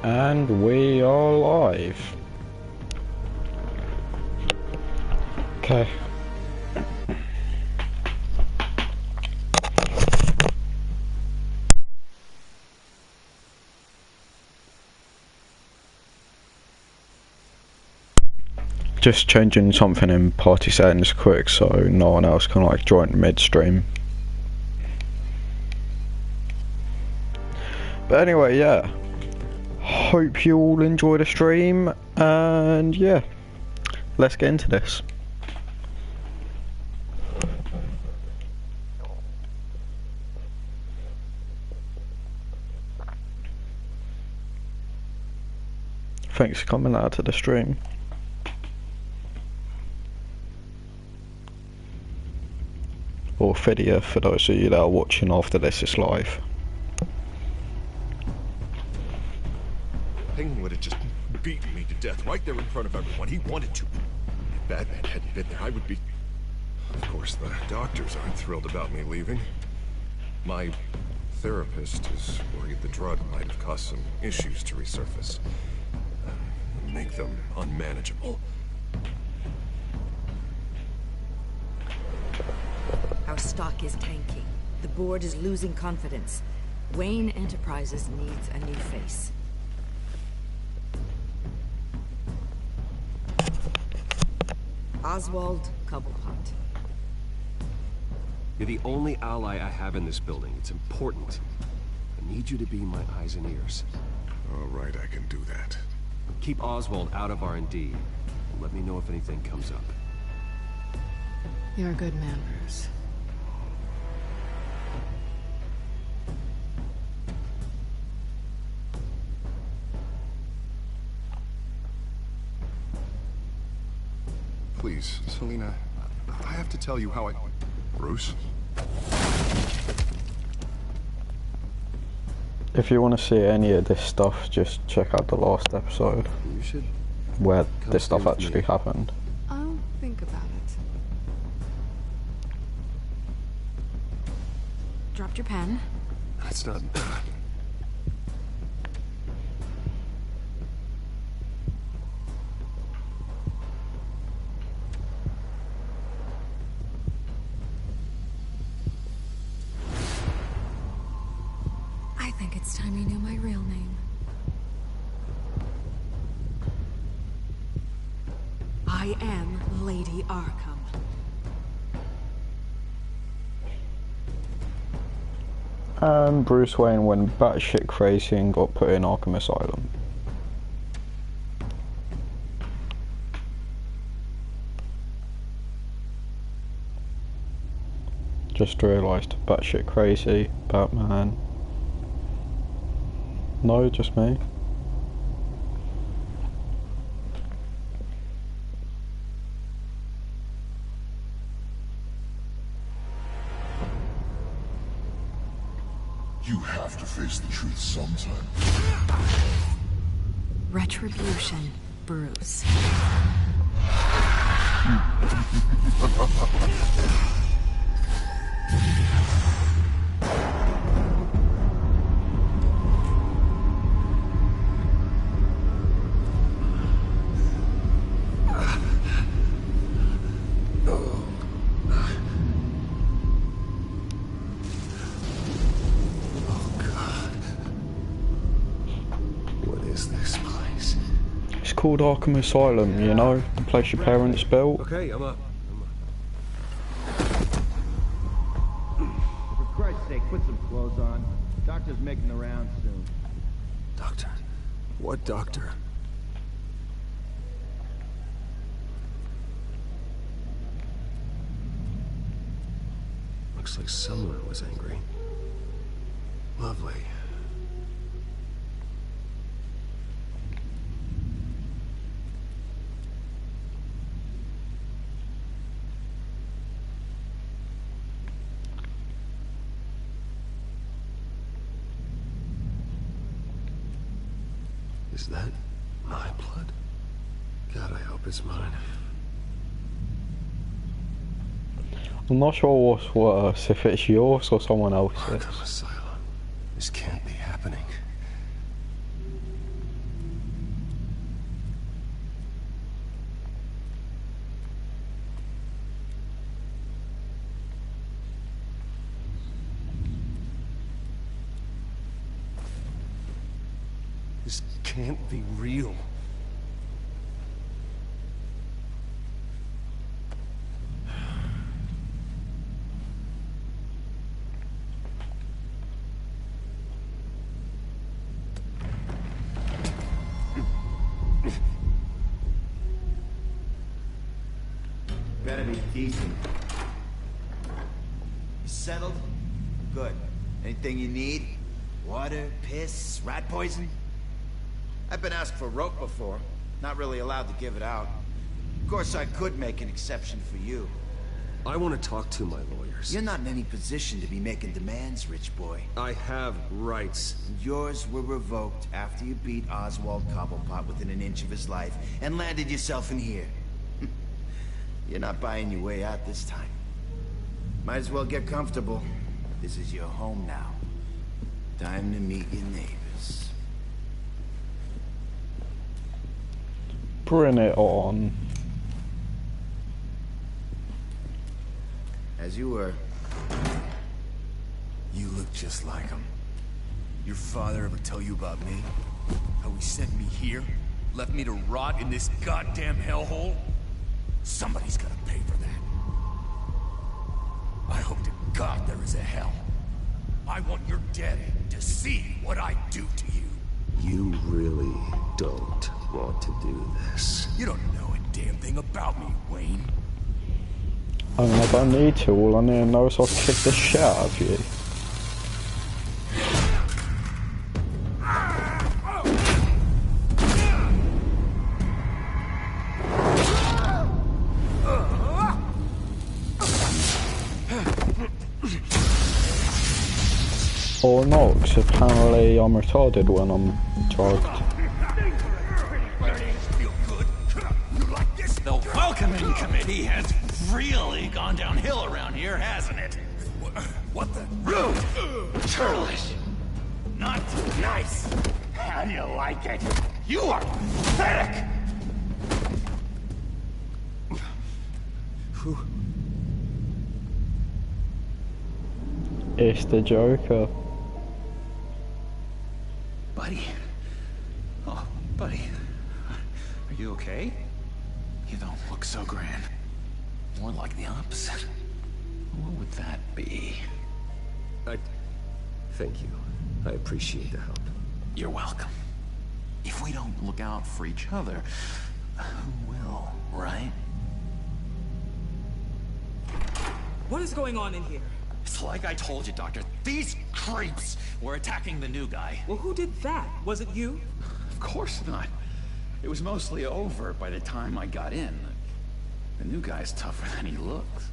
And we are live. Okay. Just changing something in party settings quick so no one else can like join midstream. But anyway, yeah. Hope you all enjoy the stream, and yeah, let's get into this. Thanks for coming out to the stream. Or video for those of you that are watching after this is live. Penguin would have just beaten me to death right there in front of everyone. He wanted to. If Batman hadn't been there, I would be... Of course, the doctors aren't thrilled about me leaving. My therapist is worried the drug might have caused some issues to resurface. Make them unmanageable. Our stock is tanking. The board is losing confidence. Wayne Enterprises needs a new face. Oswald Cobblepot. You're the only ally I have in this building. It's important. I need you to be my eyes and ears. All right, I can do that. Keep Oswald out of R&D. Let me know if anything comes up. You're a good man, Bruce. Please, Selina, I have to tell you how I... Bruce? If you want to see any of this stuff, just check out the last episode You should where come this stuff stay with actually me. happened. I'll think about it. Dropped your pen. That's not... I think it's time you knew my real name. I am Lady Arkham. And Bruce Wayne went batshit crazy and got put in Arkham Asylum. Just realised, batshit crazy, Batman. No, just me. You have to face the truth sometime. Retribution, Bruce. Called Arkham Asylum, you know, the place your parents built. Okay, I'm up. For Christ's sake, put some clothes on. Doctor's making the rounds soon. Doctor? What doctor? Looks like someone was angry. Lovely. Is that my blood? God, I hope it's mine. I'm not sure what's worse, if it's yours or someone else's. Arkham Asylum. This can't be happening. This can't be real. Better be decent. You settled? Good. Anything you need? Water, piss, rat poison? I've been asked for rope before. Not really allowed to give it out. Of course, I could make an exception for you. I want to talk to my lawyers. You're not in any position to be making demands, rich boy. I have rights. Yours were revoked after you beat Oswald Cobblepot within an inch of his life and landed yourself in here. You're not buying your way out this time. Might as well get comfortable. This is your home now. Time to meet your neighbors. Bring it on. As you were. You look just like him. Your father ever tell you about me? How he sent me here? Left me to rot in this goddamn hellhole? Somebody's gotta pay for that. I hope to God there is a hell. I want your dead to see what I do to you. You really don't want to do this. You don't know a damn thing about me, Wayne. I mean, I don't need to. All I need to know is I'll kick the shit out of you. Or not, because apparently I'm retarded when I'm drugged. The welcoming committee has really gone downhill around here, hasn't it? What the? Rude! Churlish! Not nice! How do you like it? You are pathetic! It's the Joker. Buddy. Oh, buddy. Are you okay? You don't look so grand. More like the opposite. What would that be? Thank you. I appreciate the help. You're welcome. If we don't look out for each other, who will, right? What is going on in here? It's like I told you, Doctor. These creeps were attacking the new guy. Well, who did that? Was it you? Of course not. It was mostly over by the time I got in. The new guy's tougher than he looks.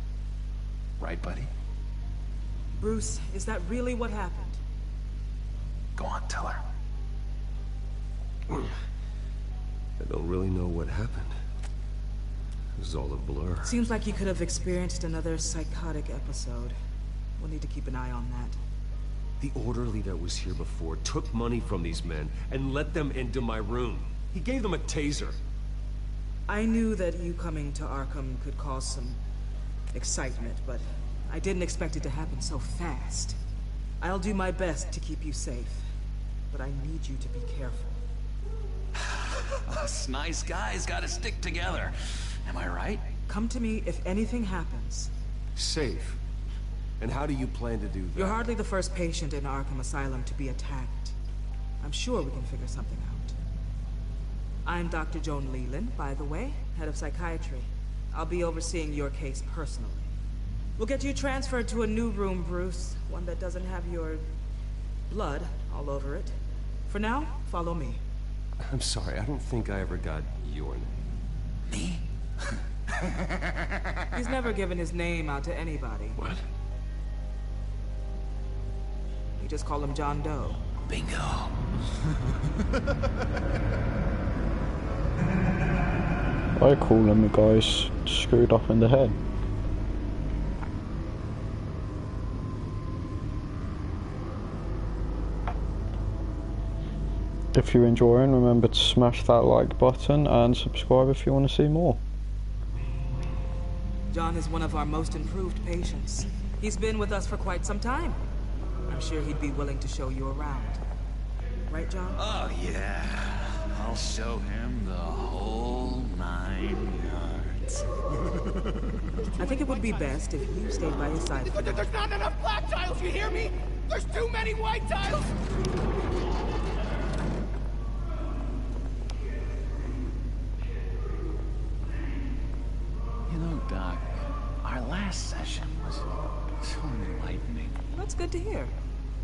Right, buddy? Bruce, is that really what happened? Go on, tell her. I don't really know what happened. It was all a blur. Seems like you could have experienced another psychotic episode. We'll need to keep an eye on that. The orderly that was here before took money from these men and let them into my room. He gave them a taser. I knew that you coming to Arkham could cause some excitement, but I didn't expect it to happen so fast. I'll do my best to keep you safe, but I need you to be careful. Us nice guys gotta stick together. Am I right? Come to me if anything happens. Safe. And how do you plan to do that? You're hardly the first patient in Arkham Asylum to be attacked. I'm sure we can figure something out. I'm Dr. Joan Leland, by the way, head of psychiatry. I'll be overseeing your case personally. We'll get you transferred to a new room, Bruce. One that doesn't have your blood all over it. For now, follow me. I'm sorry, I don't think I ever got your name. Me? He's never given his name out to anybody. What? We just call him John Doe. Bingo. I call him the guy's screwed up in the head. If you're enjoying, remember to smash that like button and subscribe if you want to see more. John is one of our most improved patients. He's been with us for quite some time. I'm sure he'd be willing to show you around. Right, John? Oh, yeah. I'll show him the whole 9 yards. I think it would be best if you stayed by his side. There's not enough black tiles, you hear me? There's too many white tiles! You know, Doc, our last session was so enlightening. That's good to hear.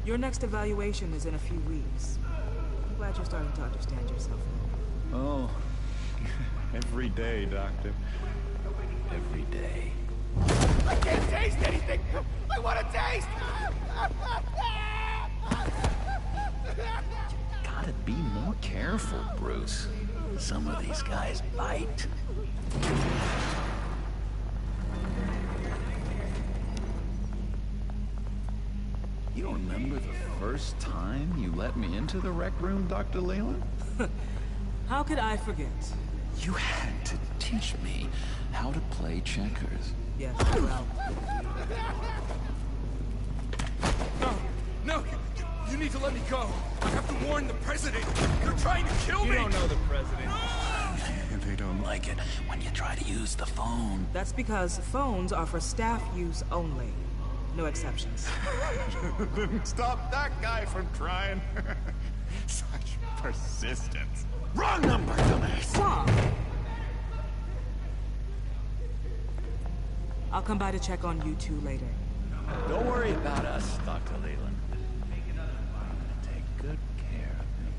Your next evaluation is in a few weeks. I'm glad you're starting to understand yourself now. Oh, every day, Doctor. Every day. I can't taste anything! I want to taste! Gotta be more careful, Bruce. Some of these guys bite. You remember the first time you let me into the rec room, Dr. Leland? How could I forget? You had to teach me how to play checkers. Yes, well... No! You need to let me go! I have to warn the president! They're trying to kill me! You don't know the president. They don't like it when you try to use the phone. That's because phones are for staff use only. No exceptions. Stop that guy from trying. Such persistence. Wrong number, dumbass. Stop! I'll come by to check on you two later. Don't worry about us, Dr. Leland. I'm gonna take good care of you.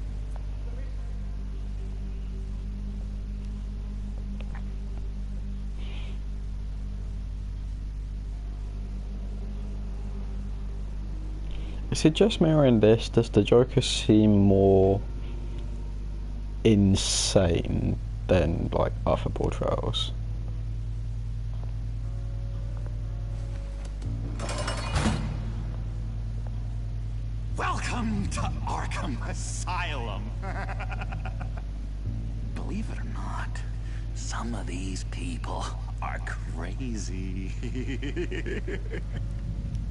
Is it just me or in this? Does the Joker seem more insane than like other portrayals? Welcome to Arkham Asylum. Believe it or not, some of these people are crazy.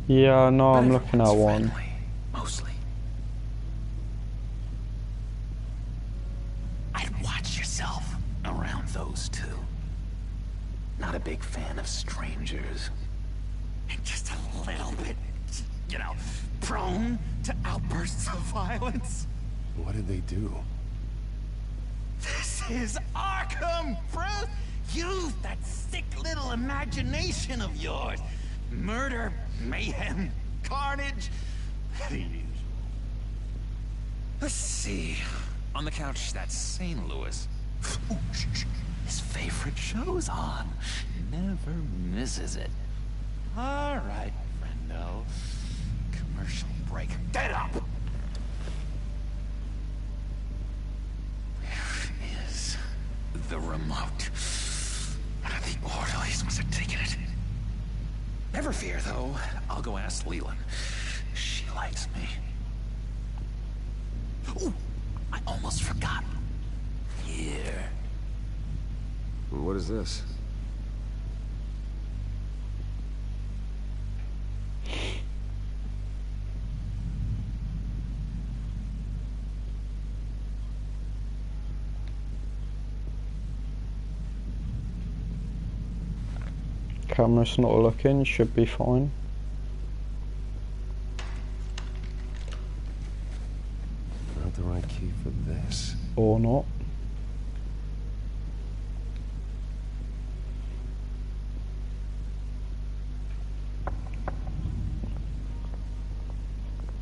Yeah, no, I'm But looking at everyone's one. friendly, mostly. I'd watch yourself around those two. Not a big fan of strangers. And just a little bit, you know, prone to outbursts of violence. What did they do? This is Arkham, Bruce! Use that sick little imagination of yours. Murder, mayhem, carnage. The usual. Let's see. On the couch, that's St. Louis. Ooh, shh. His favorite show's on. Never misses it. All right, friendo. Commercial break. Get up! Where is the remote? One of the orderlies must have taken it. Never fear, though. I'll go ask Leland. She likes me. Ooh, I almost forgot. Here. What is this? Camera's not looking, should be fine. Not the right key for this. Or not.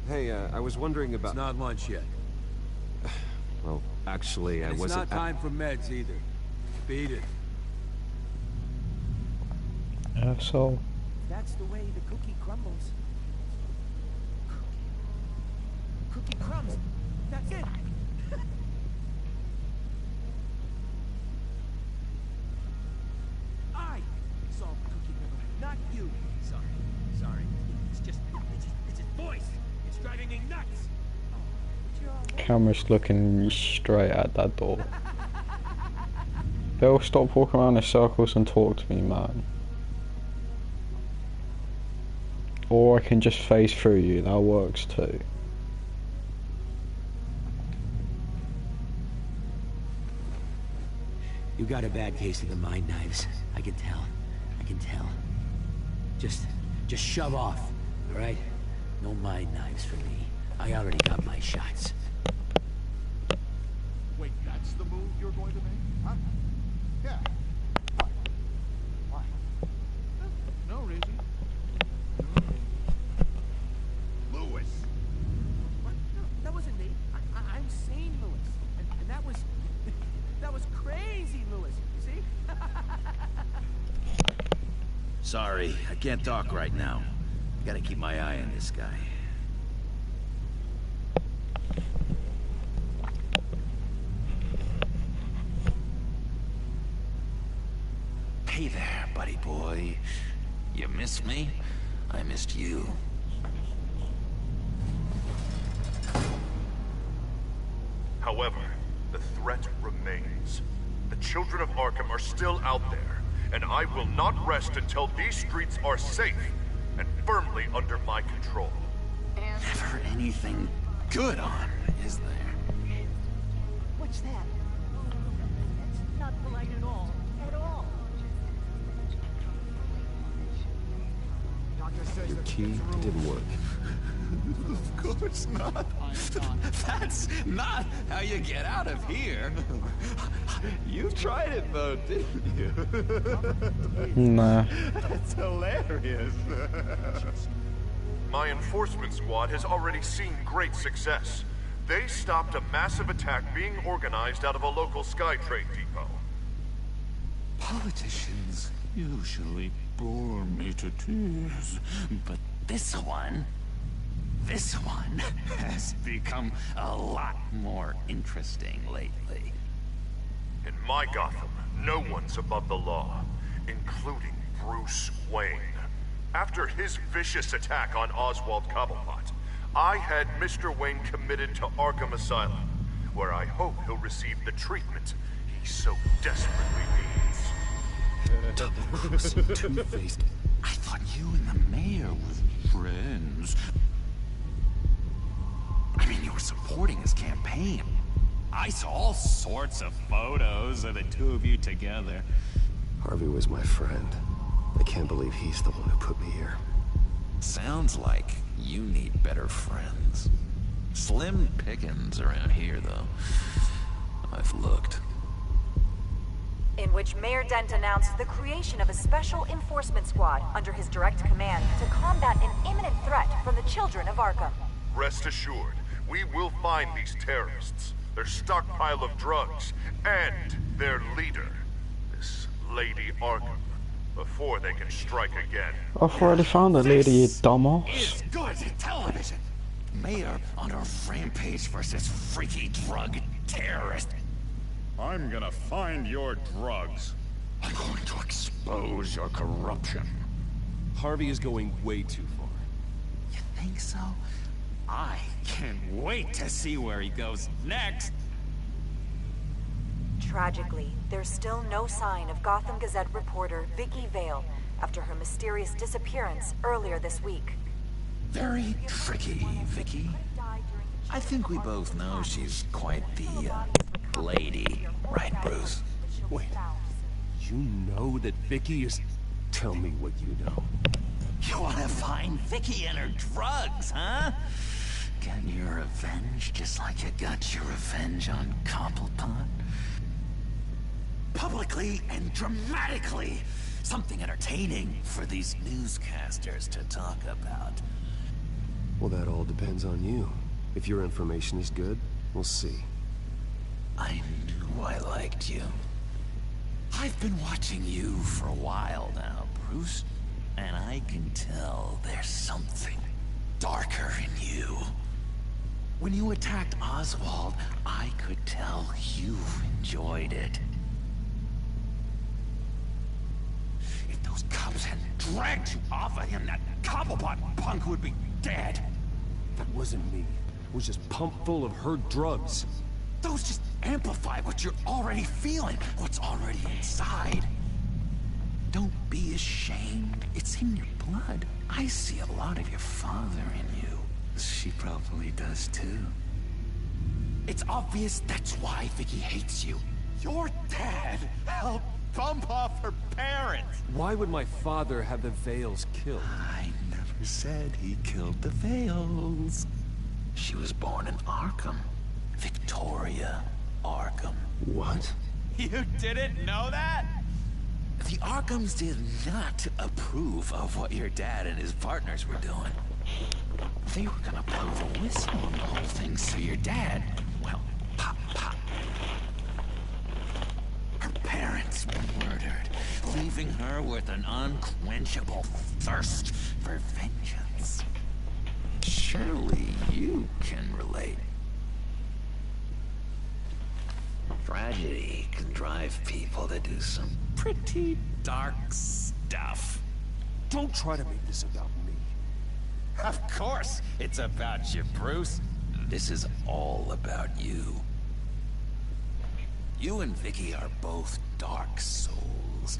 Hey, I was wondering about... It's not lunch yet. Well, actually, I It's wasn't... not time for meds either. Beat it. So That's the way the cookie crumbles. Cookie crumbs. That's it. I solved Cookie Riddle, not you. Sorry. It's just his voice. It's driving me nuts. camera's looking straight at that door. They'll stop walking around in circles and talk to me, man. Or I can just phase through you, that works too. You got a bad case of the mind knives. I can tell. I can tell. Just shove off, all right? No mind knives for me. I already got my shots. Wait, that's the move you're going to make? Huh? Yeah. Why? No reason. Lewis! What? No, that wasn't me. I'm sane, Lewis. And that was... that was crazy, Lewis. You see? Sorry, I can't talk right now. Gotta keep my eye on this guy. Hey there, buddy boy. You miss me? I missed you. However, the threat remains. The children of Arkham are still out there, and I will not rest until these streets are safe and firmly under my control. Never anything good on, is there? What's that? That's not polite at all. At all. Doctor says Your key didn't work. Of course not. That's not how you get out of here. You tried it though, didn't you? Nah. That's hilarious. My enforcement squad has already seen great success. They stopped a massive attack being organized out of a local Skytrade depot. Politicians usually bore me to tears, but this one has become a lot more interesting lately. In my Gotham, no one's above the law, including Bruce Wayne. After his vicious attack on Oswald Cobblepot, I had Mr. Wayne committed to Arkham Asylum, where I hope he'll receive the treatment he so desperately needs. Double-crossing, two-faced. I thought you and the mayor were friends. I mean, you were supporting his campaign. I saw all sorts of photos of the two of you together. Harvey was my friend. I can't believe he's the one who put me here. Sounds like you need better friends. Slim pickings around here, though. I've looked. In which Mayor Dent announced the creation of a special enforcement squad under his direct command to combat an imminent threat from the children of Arkham. Rest assured, we will find these terrorists, their stockpile of drugs, and their leader, this Lady Arkham, before they can strike again. I've already found the lady, you dumbass. It's good television. Mayor on a rampage versus freaky drug terrorist. I'm gonna find your drugs. I'm going to expose your corruption. Harvey is going way too far. You think so? I can't wait to see where he goes next. Tragically, there's still no sign of Gotham Gazette reporter Vicky Vale after her mysterious disappearance earlier this week. Very tricky, Vicky. I think we both know she's quite the, lady. Right, Bruce? Wait. You know that Vicky is... Tell me what you know. You want to find Vicky and her drugs, huh? Get your revenge just like you got your revenge on Cobblepot? Publicly and dramatically. Something entertaining for these newscasters to talk about. Well, that all depends on you. If your information is good, we'll see. I knew I liked you. I've been watching you for a while now, Bruce. And I can tell there's something darker in you. When you attacked Oswald, I could tell you enjoyed it. If those cops hadn't dragged you off of him, that Cobblepot punk would be dead. That wasn't me. It was just pumped full of her drugs. Those just amplify what you're already feeling, what's already inside. Don't be ashamed. It's in your blood. I see a lot of your father in you. She probably does too. It's obvious that's why Vicky hates you. Your dad helped bump off her parents. Why would my father have the Vales killed? I never said he killed the Vales. She was born in Arkham. Victoria Arkham. What? You didn't know that? The Arkhams did not approve of what your dad and his partners were doing. They were gonna blow the whistle on the whole thing, so your dad, well, pop. Her parents were murdered, leaving her with an unquenchable thirst for vengeance. Surely you can relate. Tragedy can drive people to do some pretty dark stuff. Don't try to make this about me. Of course it's about you, Bruce. This is all about you. You and Vicky are both dark souls.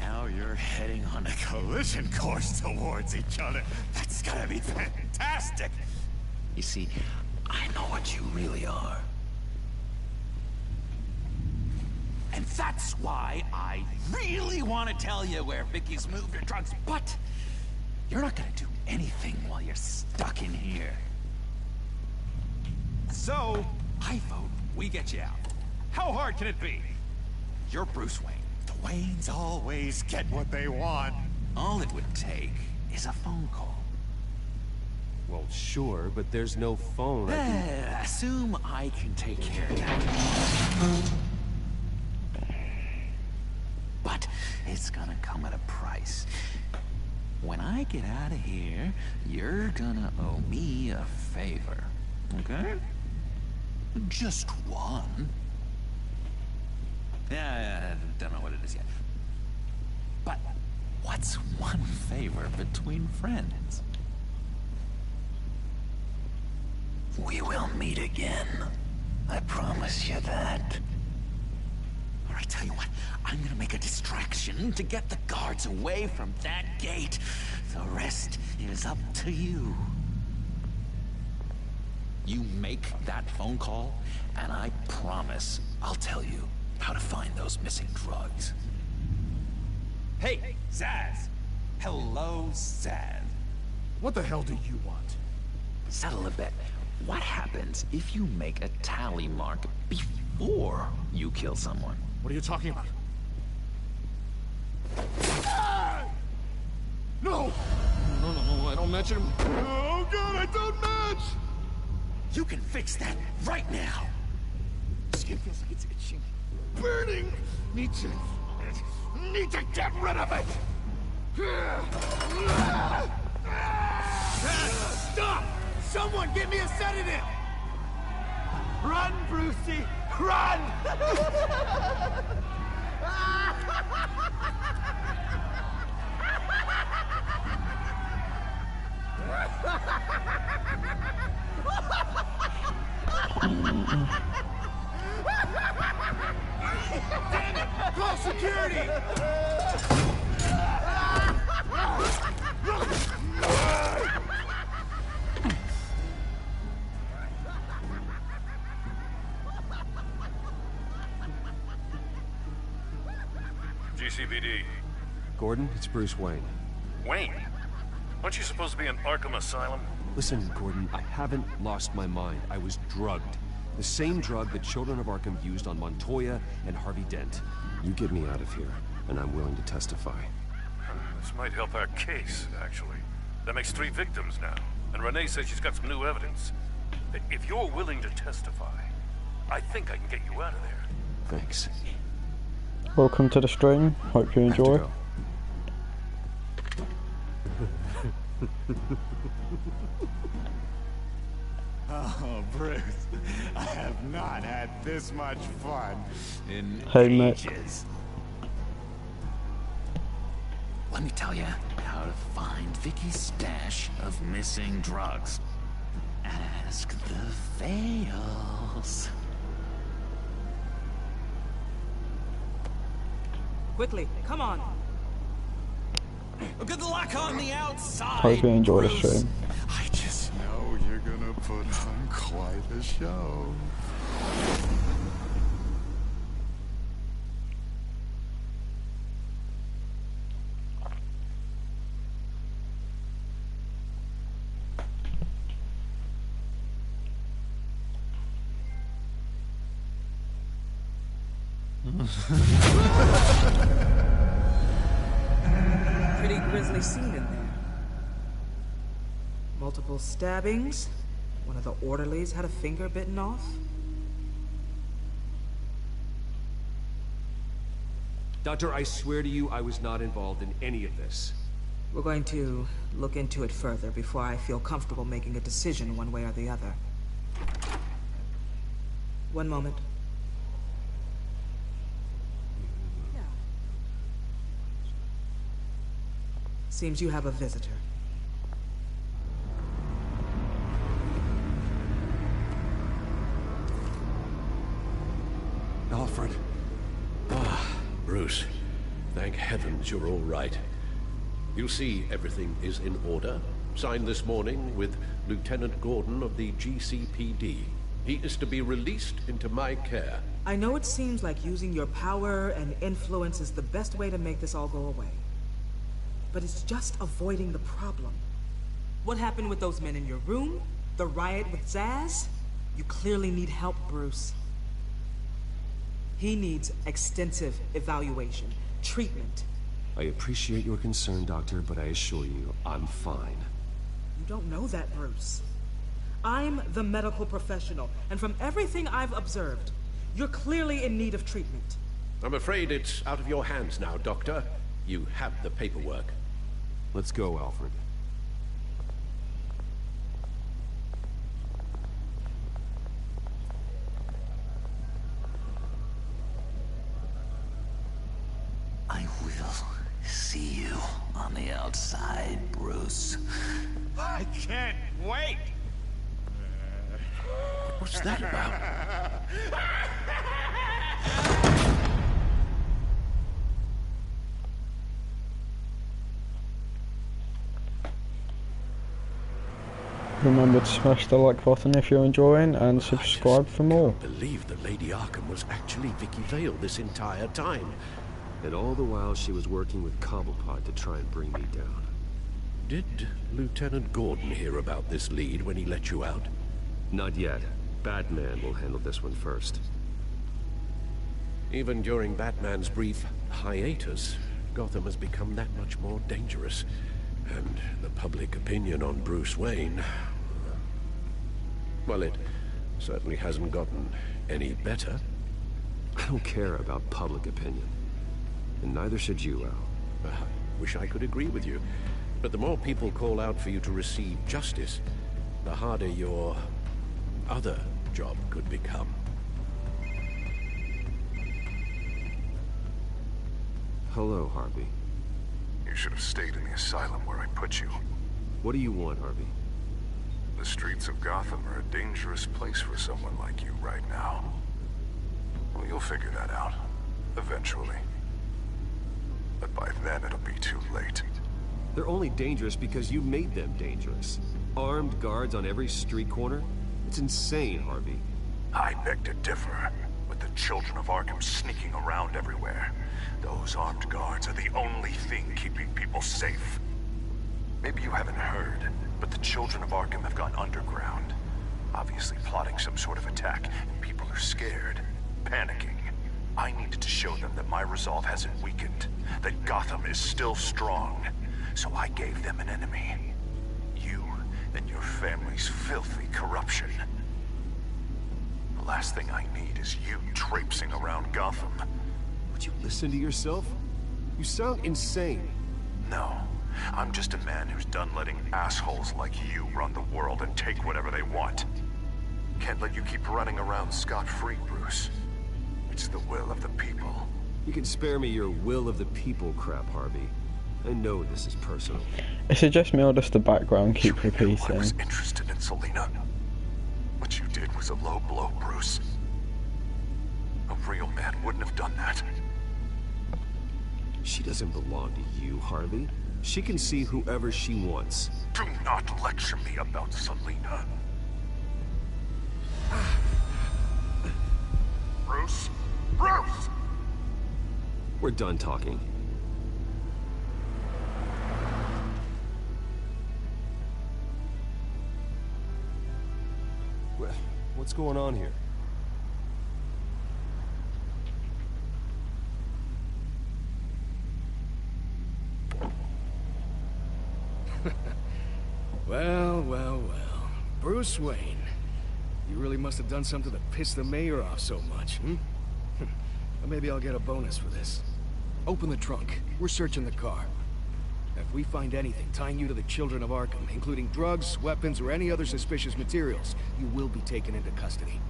Now you're heading on a collision course towards each other. That's gotta be fantastic. You see, I know what you really are. And that's why I really want to tell you where Vicky's moved her drugs, but you're not gonna do anything while you're stuck in here. So, I vote we get you out. How hard can it be? You're Bruce Wayne. The Waynes always get what they want. All it would take is a phone call. Well, sure, but there's no phone. Assume I can take care of that. But it's gonna come at a price. When I get out of here, you're gonna owe me a favor, okay? Just one. Yeah, I don't know what it is yet. But what's one favor between friends? We will meet again. I promise you that. All right, tell you what. I'm gonna make a distraction to get the guards away from that gate. The rest is up to you. You make that phone call, and I promise I'll tell you how to find those missing drugs. Hey, Zaz. Hello, Zaz. What the hell do you want? Settle a bet. What happens if you make a tally mark before you kill someone? What are you talking about? No! No, I don't match him. Oh god, I don't match! You can fix that right now. Skin feels like it's itching. Burning! Need to get rid of it! Stop! Someone give me a sedative! Run, Brucey! Run! Damn it! Call security! GCPD. Gordon, it's Bruce Wayne. Wayne? Aren't you supposed to be in Arkham Asylum? Listen, Gordon, I haven't lost my mind. I was drugged. The same drug the children of Arkham used on Montoya and Harvey Dent. You get me out of here, and I'm willing to testify. This might help our case, actually. That makes 3 victims now, and Renee says she's got some new evidence. If you're willing to testify, I think I can get you out of there. Thanks. Welcome to the stream. Hope you enjoy. Oh, Bruce, I have not had this much fun in ages. Let me tell you how to find Vicky's stash of missing drugs. Ask the Vales. Quickly, come on. Good luck on the outside. Hope you enjoy the stream. I just know you're gonna put on quite a show. Pretty grisly scene in there. Multiple stabbings. One of the orderlies had a finger bitten off. Doctor, I swear to you, I was not involved in any of this. We're going to look into it further before I feel comfortable making a decision one way or the other. One moment. Yeah. Seems you have a visitor. Alfred. Ah, Bruce. Thank heavens you're all right. You see, everything is in order. Signed this morning with Lieutenant Gordon of the GCPD. He is to be released into my care. I know it seems like using your power and influence is the best way to make this all go away. But it's just avoiding the problem. What happened with those men in your room? The riot with Zaz? You clearly need help, Bruce. He needs extensive evaluation, treatment. I appreciate your concern, Doctor, but I assure you, I'm fine. You don't know that, Bruce. I'm the medical professional, and from everything I've observed, you're clearly in need of treatment. I'm afraid it's out of your hands now, Doctor. You have the paperwork. Let's go, Alfred. I will see you on the outside, Bruce. I can't wait! What's that about? Remember to smash the like button if you're enjoying, and subscribe for more. I can't believe that Lady Arkham was actually Vicky Vale this entire time. And all the while she was working with Cobblepot to try and bring me down. Did Lieutenant Gordon hear about this lead when he let you out? Not yet. Batman will handle this one first. Even during Batman's brief hiatus, Gotham has become that much more dangerous. And the public opinion on Bruce Wayne... well, it certainly hasn't gotten any better. I don't care about public opinion. And neither should you, Al. I wish I could agree with you. But the more people call out for you to receive justice, the harder your other job could become. Hello, Harvey. You should have stayed in the asylum where I put you. What do you want, Harvey? The streets of Gotham are a dangerous place for someone like you right now. Well, you'll figure that out. Eventually. But by then it'll be too late. They're only dangerous because you made them dangerous. Armed guards on every street corner? It's insane, Harvey. I beg to differ. With the children of Arkham sneaking around everywhere, those armed guards are the only thing keeping people safe. Maybe you haven't heard, but the children of Arkham have gone underground. Obviously plotting some sort of attack, and people are scared, panicking. I needed to show them that my resolve hasn't weakened, that Gotham is still strong. So I gave them an enemy. You and your family's filthy corruption. The last thing I need is you traipsing around Gotham. Would you listen to yourself? You sound insane. No. I'm just a man who's done letting assholes like you run the world and take whatever they want. Can't let you keep running around scot-free, Bruce. It's the will of the people. You can spare me your will of the people crap, Harvey. I know this is personal. It suggests me or just the background keep repeating. I was interested in Selina. What you did was a low blow, Bruce. A real man wouldn't have done that. She doesn't belong to you, Harvey. She can see whoever she wants. Do not lecture me about Selina. Bruce? Bruce! We're done talking. What's going on here? Well, well, well. Bruce Wayne. You really must have done something to piss the mayor off so much, hmm? Well, maybe I'll get a bonus for this. Open the trunk. We're searching the car. If we find anything tying you to the children of Arkham, including drugs, weapons, or any other suspicious materials, you will be taken into custody.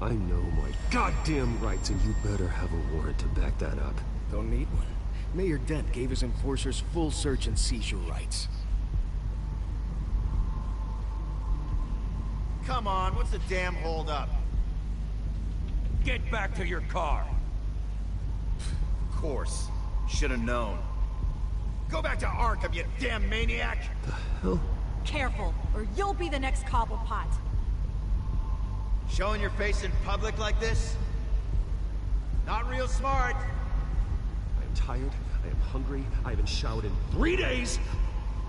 I know my goddamn rights, and you better have a warrant to back that up. Don't need one. Mayor Dent gave his enforcers full search and seizure rights. Come on, what's the damn holdup? Get back to your car. Of course. Should have known. Go back to Arkham, you damn maniac! The hell? Careful, or you'll be the next Cobblepot. Showing your face in public like this? Not real smart. I am tired, I am hungry, I haven't showered in 3 days!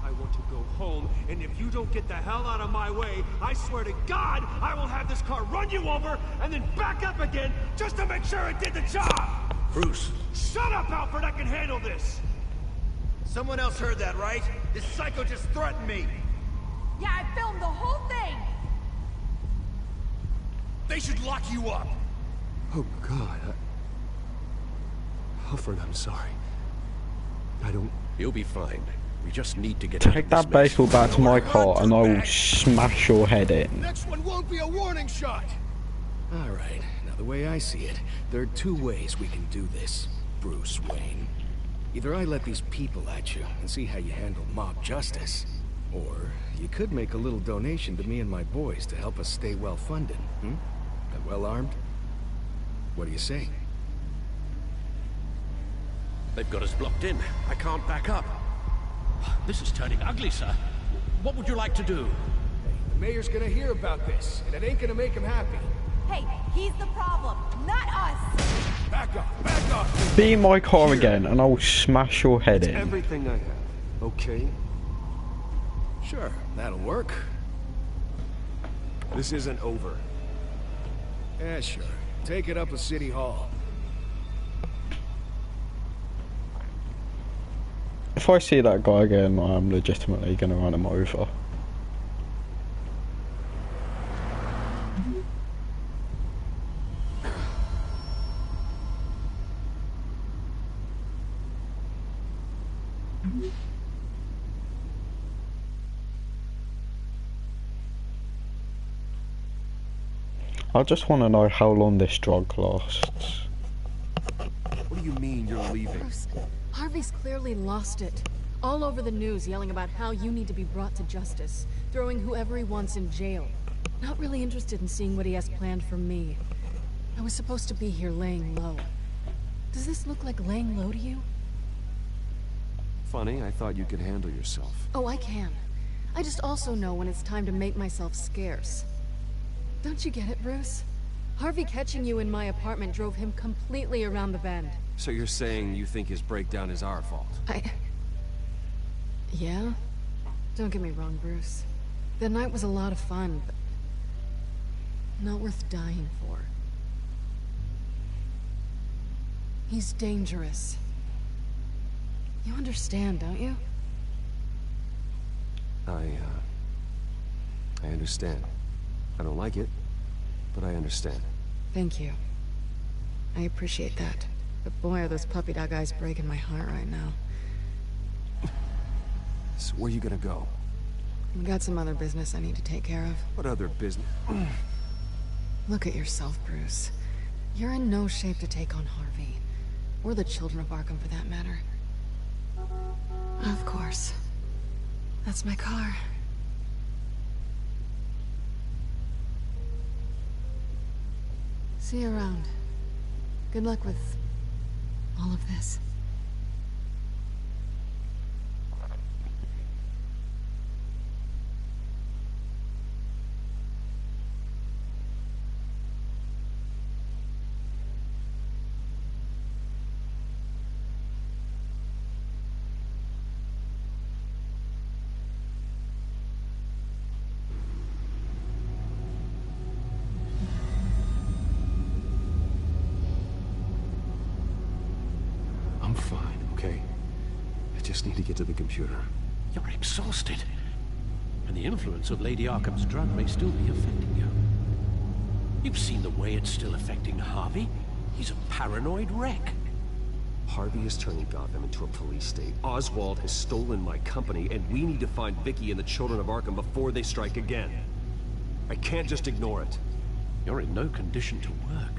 I want to go home, and if you don't get the hell out of my way, I swear to God, I will have this car run you over, and then back up again, just to make sure it did the job! Bruce! Shut up, Alfred, I can handle this! Someone else heard that, right? This psycho just threatened me! Yeah, I filmed the whole thing! They should lock you up! Oh, God, Alfred, I'm sorry. I don't... You'll be fine. We just need to get out Take of this that baseball mess. bat to my car and I will smash your head in. Next one won't be a warning shot! Alright, now the way I see it, there are 2 ways we can do this, Bruce Wayne. Either I let these people at you and see how you handle mob justice, or you could make a little donation to me and my boys to help us stay well-funded, hmm? And well-armed? What do you say? They've got us blocked in. I can't back up. This is turning ugly, sir. What would you like to do? The mayor's gonna hear about this, and it ain't gonna make him happy. Hey, he's the problem, not us! Back up, back up! Be in my car again and I will smash your head in. Everything I have, okay? Sure, that'll work. This isn't over. Yeah, sure. Take it up with City Hall. If I see that guy again, I'm legitimately gonna run him over. I just want to know how long this drug lasts. What do you mean you're leaving? Bruce, Harvey's clearly lost it. All over the news yelling about how you need to be brought to justice, throwing whoever he wants in jail. Not really interested in seeing what he has planned for me. I was supposed to be here laying low. Does this look like laying low to you? Funny, I thought you could handle yourself. Oh, I can. I just also know when it's time to make myself scarce. Don't you get it, Bruce? Harvey catching you in my apartment drove him completely around the bend. So you're saying you think his breakdown is our fault? Yeah? Don't get me wrong, Bruce. The night was a lot of fun, but not worth dying for. He's dangerous. You understand, don't you? I understand. I don't like it, but I understand. Thank you. I appreciate that. But boy, are those puppy dog eyes breaking my heart right now. So where you gonna go? We got some other business I need to take care of. What other business? Look at yourself, Bruce. You're in no shape to take on Harvey. Or the children of Arkham, for that matter. Of course. That's my car. See you around. Good luck with all of this. I'm fine, okay? I just need to get to the computer. You're exhausted. And the influence of Lady Arkham's drug may still be affecting you. You've seen the way it's still affecting Harvey. He's a paranoid wreck. Harvey is turning Gotham into a police state. Oswald has stolen my company, and we need to find Vicky and the children of Arkham before they strike again. I can't just ignore it. You're in no condition to work.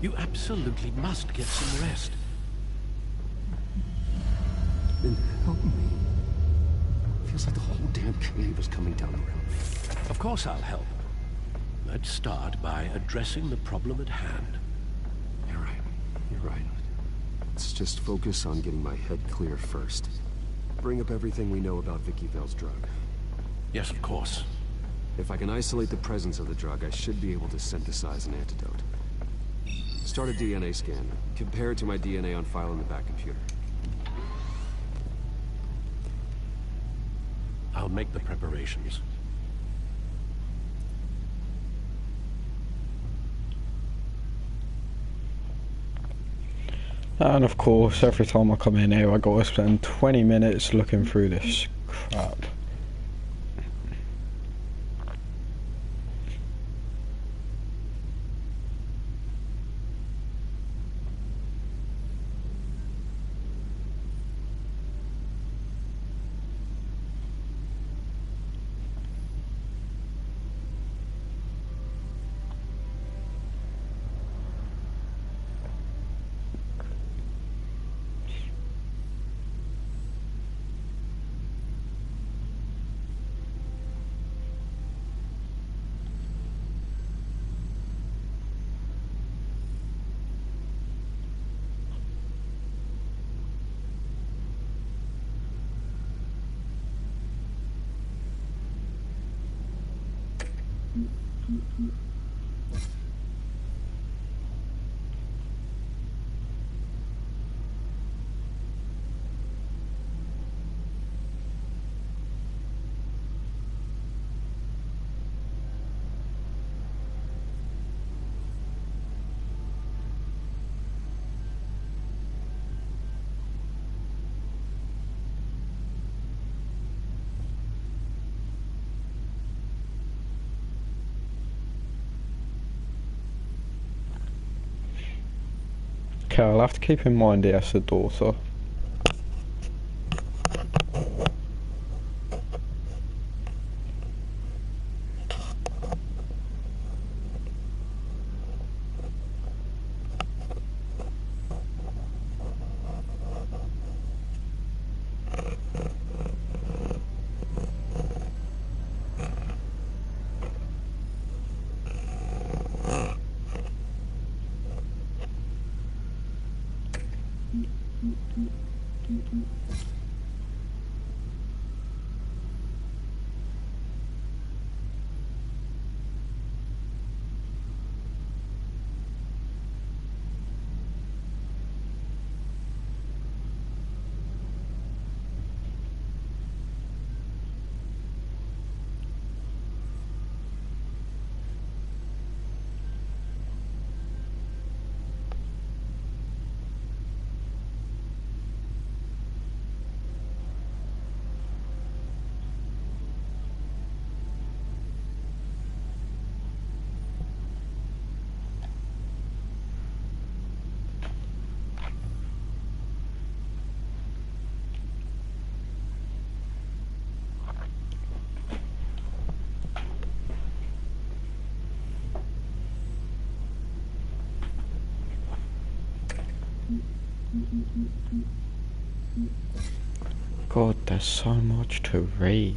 You absolutely must get some rest. Then help me. Feels like the whole damn cave is coming down around me. Of course I'll help. Let's start by addressing the problem at hand. You're right. Let's just focus on getting my head clear first. Bring up everything we know about Vicky Vale's drug. Yes, of course. If I can isolate the presence of the drug, I should be able to synthesize an antidote. Start a DNA scan. Compare it to my DNA on file in the back computer. I'll make the preparations. And of course, every time I come in here, I gotta spend 20 minutes looking through this crap. Okay, I'll have to keep in mind he has a daughter. God, there's so much to read.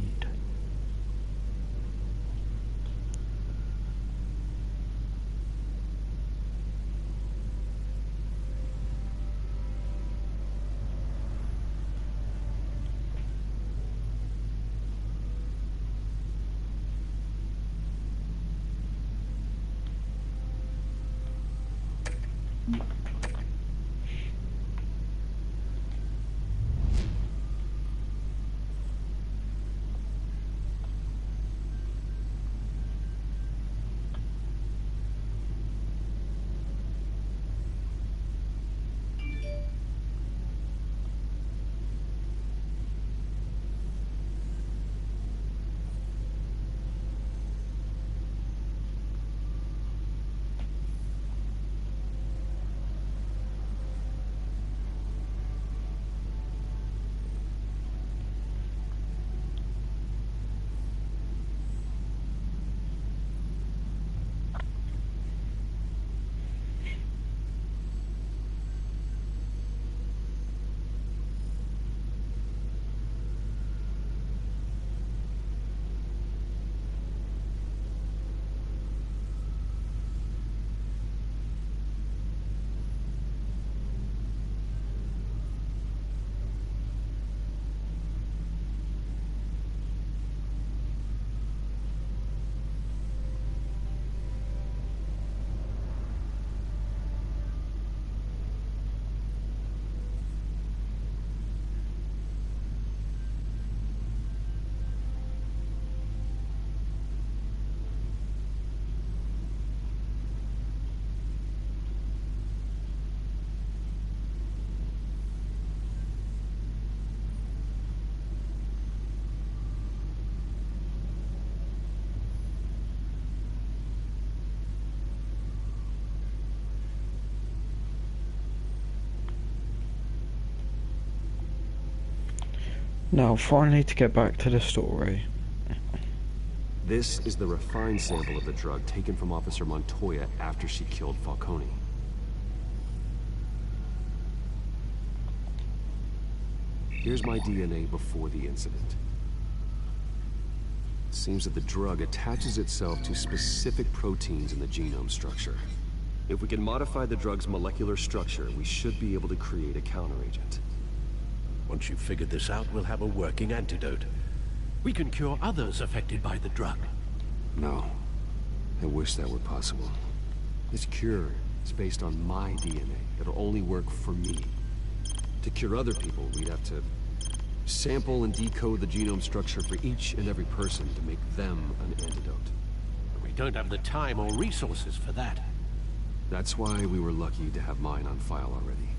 Now, finally, to get back to the story. This is the refined sample of the drug taken from Officer Montoya after she killed Falcone. Here's my DNA before the incident. It seems that the drug attaches itself to specific proteins in the genome structure. If we can modify the drug's molecular structure, we should be able to create a counteragent. Once you've figured this out, we'll have a working antidote. We can cure others affected by the drug. No. I wish that were possible. This cure is based on my DNA. It'll only work for me. To cure other people, we'd have to sample and decode the genome structure for each and every person to make them an antidote. We don't have the time or resources for that. That's why we were lucky to have mine on file already.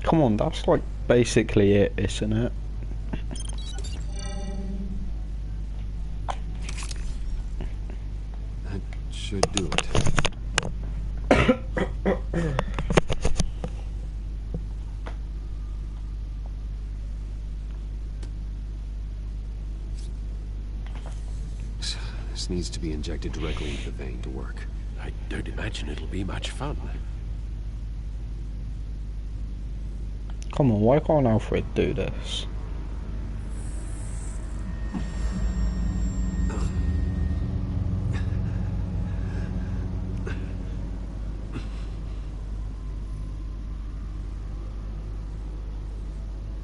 Come on, that's like basically it, isn't it? That should do it. This needs to be injected directly into the vein to work. I don't imagine it'll be much fun. Come on, why can't Alfred do this?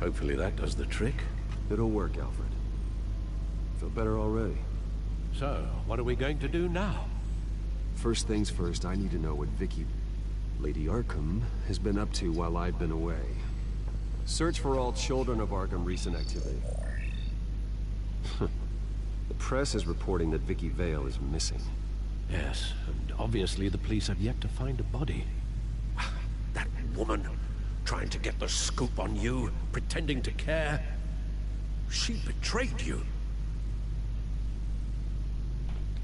Hopefully that does the trick. It'll work, Alfred. Feel better already. So, what are we going to do now? First things first, I need to know what Vicky, Lady Arkham, has been up to while I've been away. Search for all children of Arkham recent activity. The press is reporting that Vicky Vale is missing. Yes, and obviously the police have yet to find a body. That woman, trying to get the scoop on you, pretending to care. She betrayed you.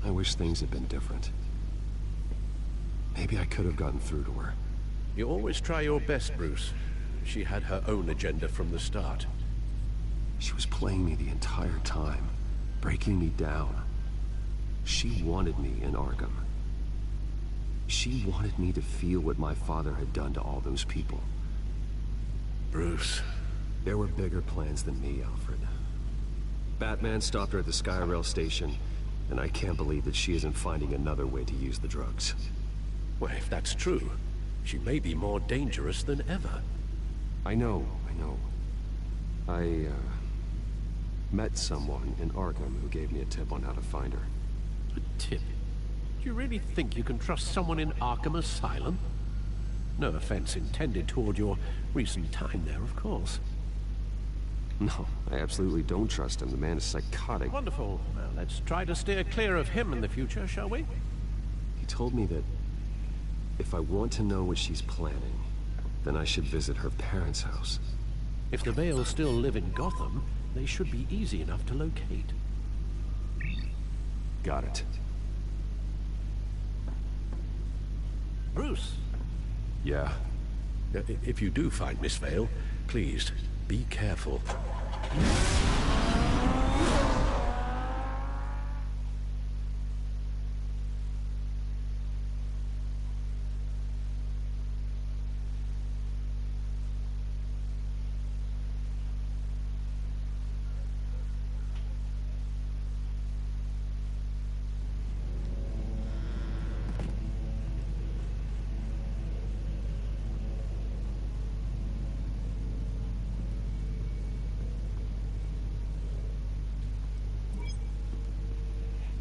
I wish things had been different. Maybe I could have gotten through to her. You always try your best, Bruce. She had her own agenda from the start. She was playing me the entire time, breaking me down. She wanted me in Arkham. She wanted me to feel what my father had done to all those people. Bruce. There were bigger plans than me, Alfred. Batman stopped her at the Skyrail station, and I can't believe that she isn't finding another way to use the drugs. Well, if that's true, she may be more dangerous than ever. I know. I met someone in Arkham who gave me a tip on how to find her. A tip? Do you really think you can trust someone in Arkham Asylum? No offense intended toward your recent time there, of course. No, I absolutely don't trust him. The man is psychotic. Wonderful. Well, let's try to steer clear of him in the future, shall we? He told me that if I want to know what she's planning, then I should visit her parents' house. If the Vales still live in Gotham, they should be easy enough to locate. Got it. Bruce? Yeah? If you do find Miss Vale, please, be careful.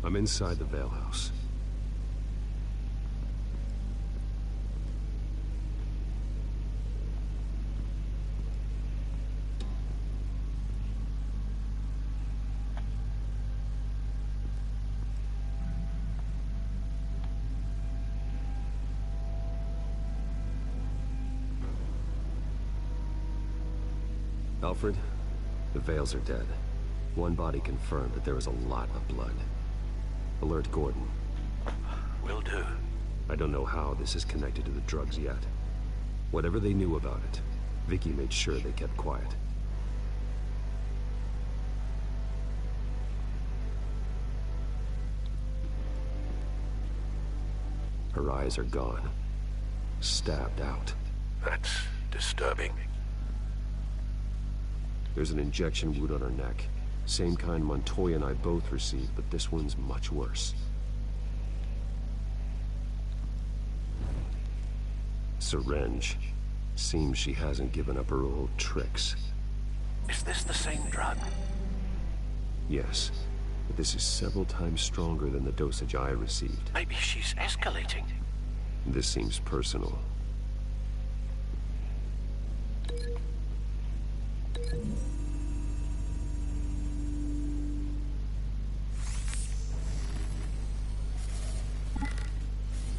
I'm inside the Vale house. Alfred, the Vales are dead. One body confirmed, but there is a lot of blood. Alert Gordon. Will do. I don't know how this is connected to the drugs yet. Whatever they knew about it, Vicky made sure they kept quiet. Her eyes are gone. Stabbed out. That's disturbing. There's an injection wound on her neck. Same kind Montoya and I both received, but this one's much worse. Syringe. Seems she hasn't given up her old tricks. Is this the same drug? Yes, but this is several times stronger than the dosage I received. Maybe she's escalating. This seems personal.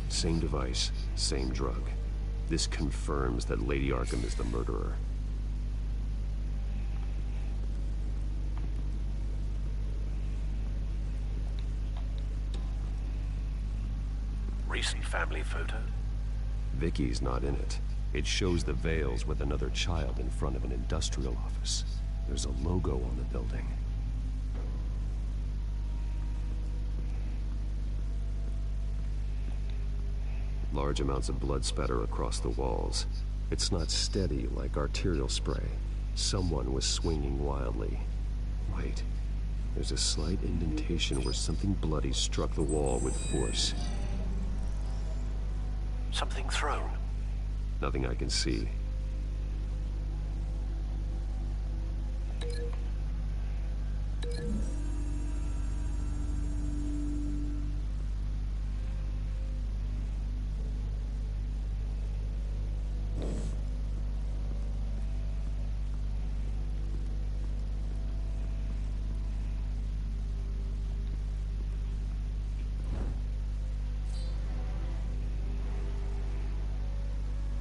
Same device, same drug. This confirms that Lady Arkham is the murderer. Recent family photo? Vicky's not in it. It shows the Vales with another child in front of an industrial office. There's a logo on the building. Large amounts of blood spatter across the walls. It's not steady like arterial spray. Someone was swinging wildly. Wait, there's a slight indentation where something bloody struck the wall with force. Something thrown? Nothing I can see.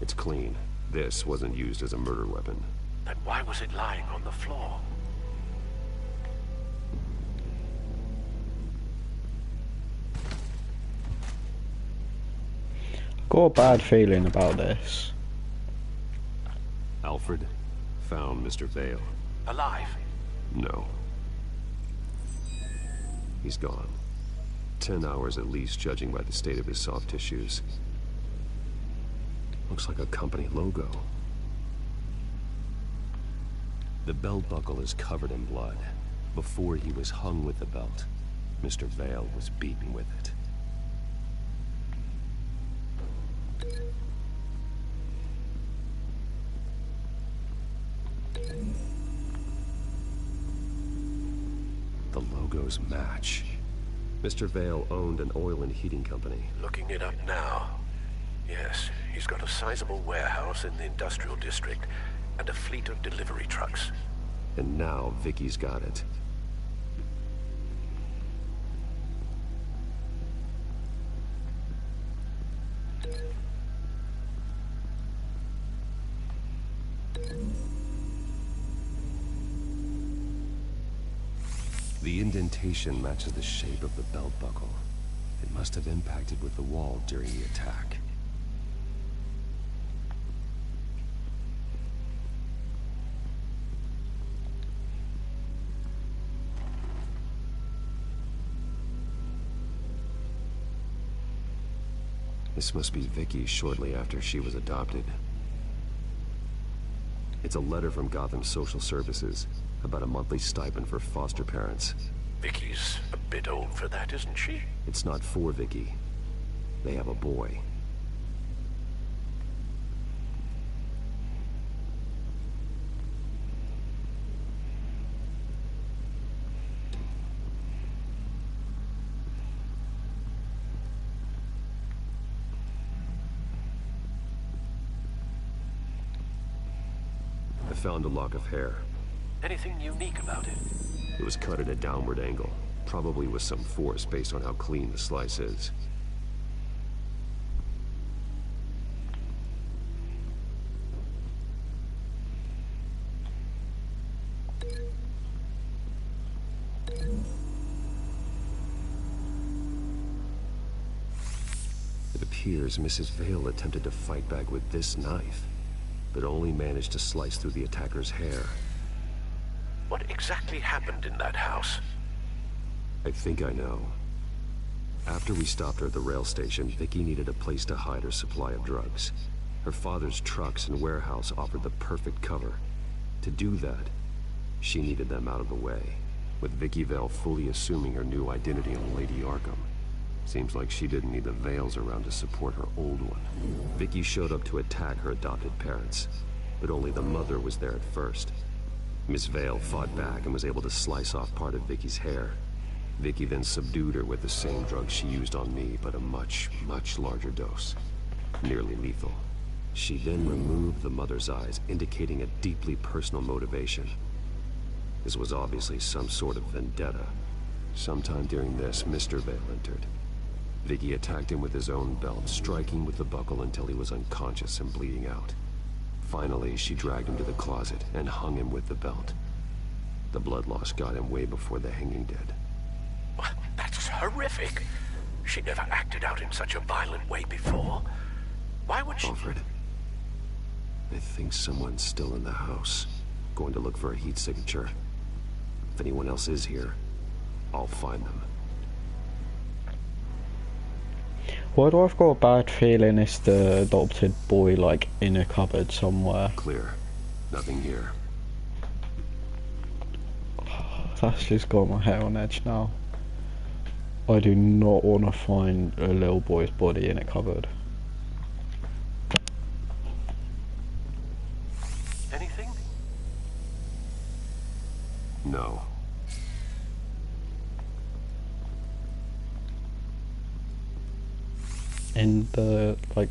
It's clean. This wasn't used as a murder weapon. Then why was it lying on the floor? Got a bad feeling about this. Alfred found Mr. Vale. Alive? No. He's gone. 10 hours at least, judging by the state of his soft tissues. Looks like a company logo. The belt buckle is covered in blood. Before he was hung with the belt, Mr. Vale was beaten with it. The logos match. Mr. Vale owned an oil and heating company. Looking it up now. Yes, he's got a sizable warehouse in the industrial district and a fleet of delivery trucks. And now Vicky's got it. The indentation matches the shape of the belt buckle. It must have impacted with the wall during the attack. This must be Vicky shortly after she was adopted. It's a letter from Gotham Social Services about a monthly stipend for foster parents. Vicky's a bit old for that, isn't she? It's not for Vicky. They have a boy. I found a lock of hair. Anything unique about it? It was cut at a downward angle, probably with some force based on how clean the slice is. It appears Mrs. Vale attempted to fight back with this knife, but only managed to slice through the attacker's hair. What exactly happened in that house? I think I know. After we stopped her at the rail station, Vicky needed a place to hide her supply of drugs. Her father's trucks and warehouse offered the perfect cover. To do that, she needed them out of the way, with Vicky Vale fully assuming her new identity on Lady Arkham. Seems like she didn't need the Vales around to support her old one. Vicky showed up to attack her adopted parents, but only the mother was there at first. Miss Vale fought back and was able to slice off part of Vicky's hair. Vicky then subdued her with the same drug she used on me, but a much, much larger dose. Nearly lethal. She then removed the mother's eyes, indicating a deeply personal motivation. This was obviously some sort of vendetta. Sometime during this, Mr. Vale entered. Vicky attacked him with his own belt, striking with the buckle until he was unconscious and bleeding out. Finally, she dragged him to the closet and hung him with the belt. The blood loss got him way before the hanging did. That's horrific. She never acted out in such a violent way before. Why would she... Alfred, I think someone's still in the house. Going to look for a heat signature. If anyone else is here, I'll find them. Why do I've got a bad feeling it's the adopted boy, like, in a cupboard somewhere? Clear. Nothing here. That's just got my hair on edge now. I do not want to find a little boy's body in a cupboard. Anything? No. In the, like,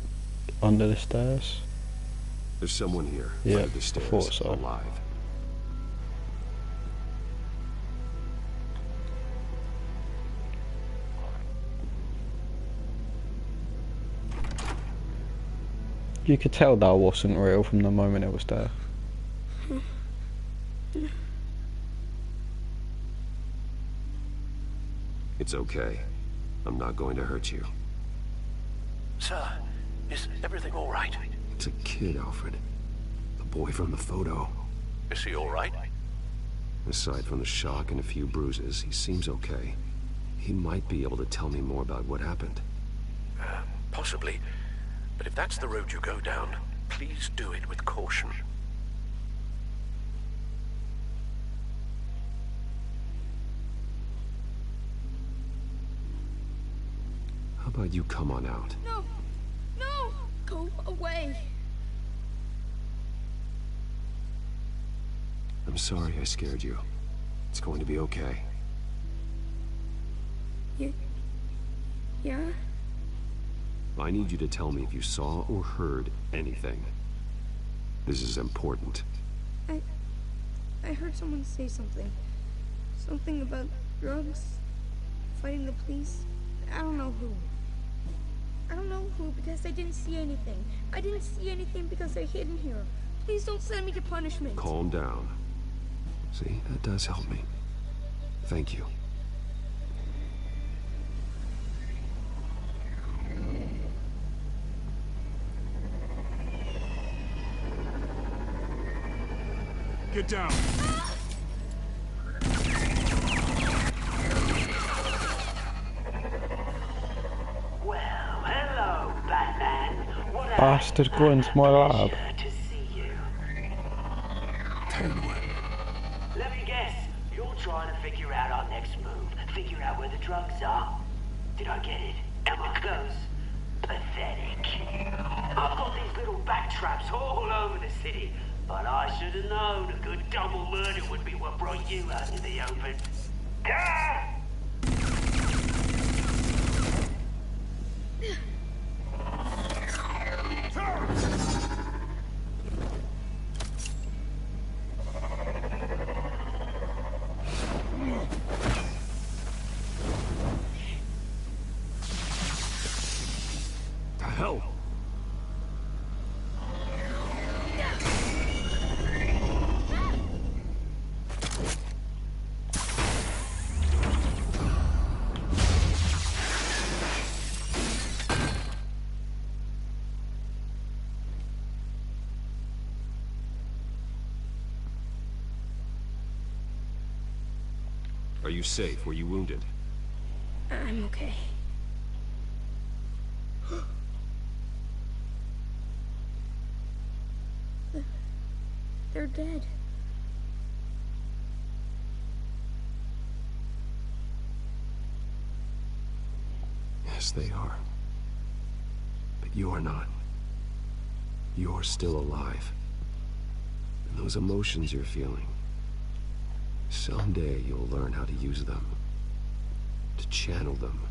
under the stairs? There's someone here, yeah, under the stairs, I thought so. alive. You could tell that wasn't real from the moment it was there. It's okay. I'm not going to hurt you. Sir, is everything all right? It's a kid, Alfred. The boy from the photo. Is he all right? Aside from the shock and a few bruises, he seems okay. He might be able to tell me more about what happened. Possibly. But if that's the road you go down, please do it with caution. How about you come on out? No! No! Go away! I'm sorry I scared you. It's going to be okay. Yeah? I need you to tell me if you saw or heard anything. This is important. I heard someone say something. Something about drugs, fighting the police. I don't know who. I don't know who because I didn't see anything. I didn't see anything because they're hidden here. Please don't send me to punishment. Calm down. See, that does help me. Thank you. Get down. Well, hello, Batman. What Bastard, go into my lab. to see you. Let me guess. You're trying to figure out our next move. Figure out where the drugs are. Did I get it? Am I close? Pathetic. I've got these little back traps all over the city. But I should have known a good double murder would be what brought you out in the open. Ah! The hell? Are you safe? Were you wounded? I'm okay. They're dead. Yes, they are. But you are not. You're still alive. And those emotions you're feeling, someday you'll learn how to use them. To channel them.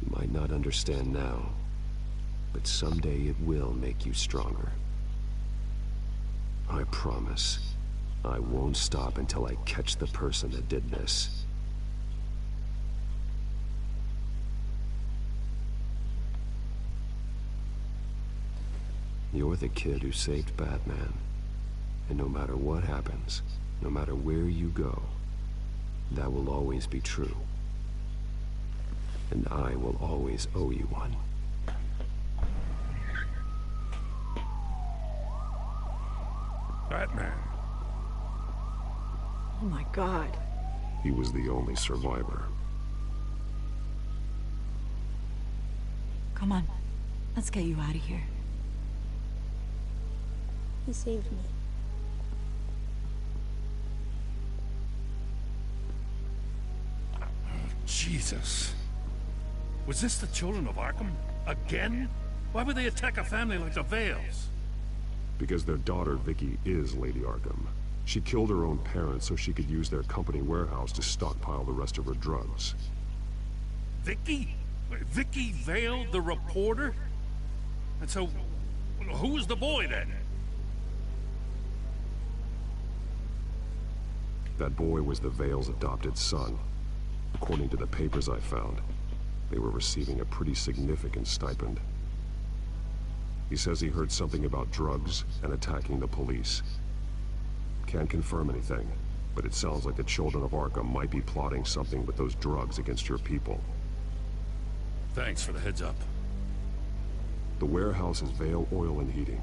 You might not understand now, but someday it will make you stronger. I promise, I won't stop until I catch the person that did this. You're the kid who saved Batman. And no matter what happens, no matter where you go, that will always be true. And I will always owe you one. Batman. Oh my God. He was the only survivor. Come on, let's get you out of here. He saved me. Jesus. Was this the children of Arkham? Again? Why would they attack a family like the Vales? Because their daughter, Vicky, is Lady Arkham. She killed her own parents so she could use their company warehouse to stockpile the rest of her drugs. Vicky? Vicky Vale, the reporter? And so, who was the boy then? That boy was the Vale's adopted son. According to the papers I found, they were receiving a pretty significant stipend. He says he heard something about drugs and attacking the police. Can't confirm anything, but it sounds like the children of Arkham might be plotting something with those drugs against your people. Thanks for the heads up. The warehouse is Vale Oil and Heating.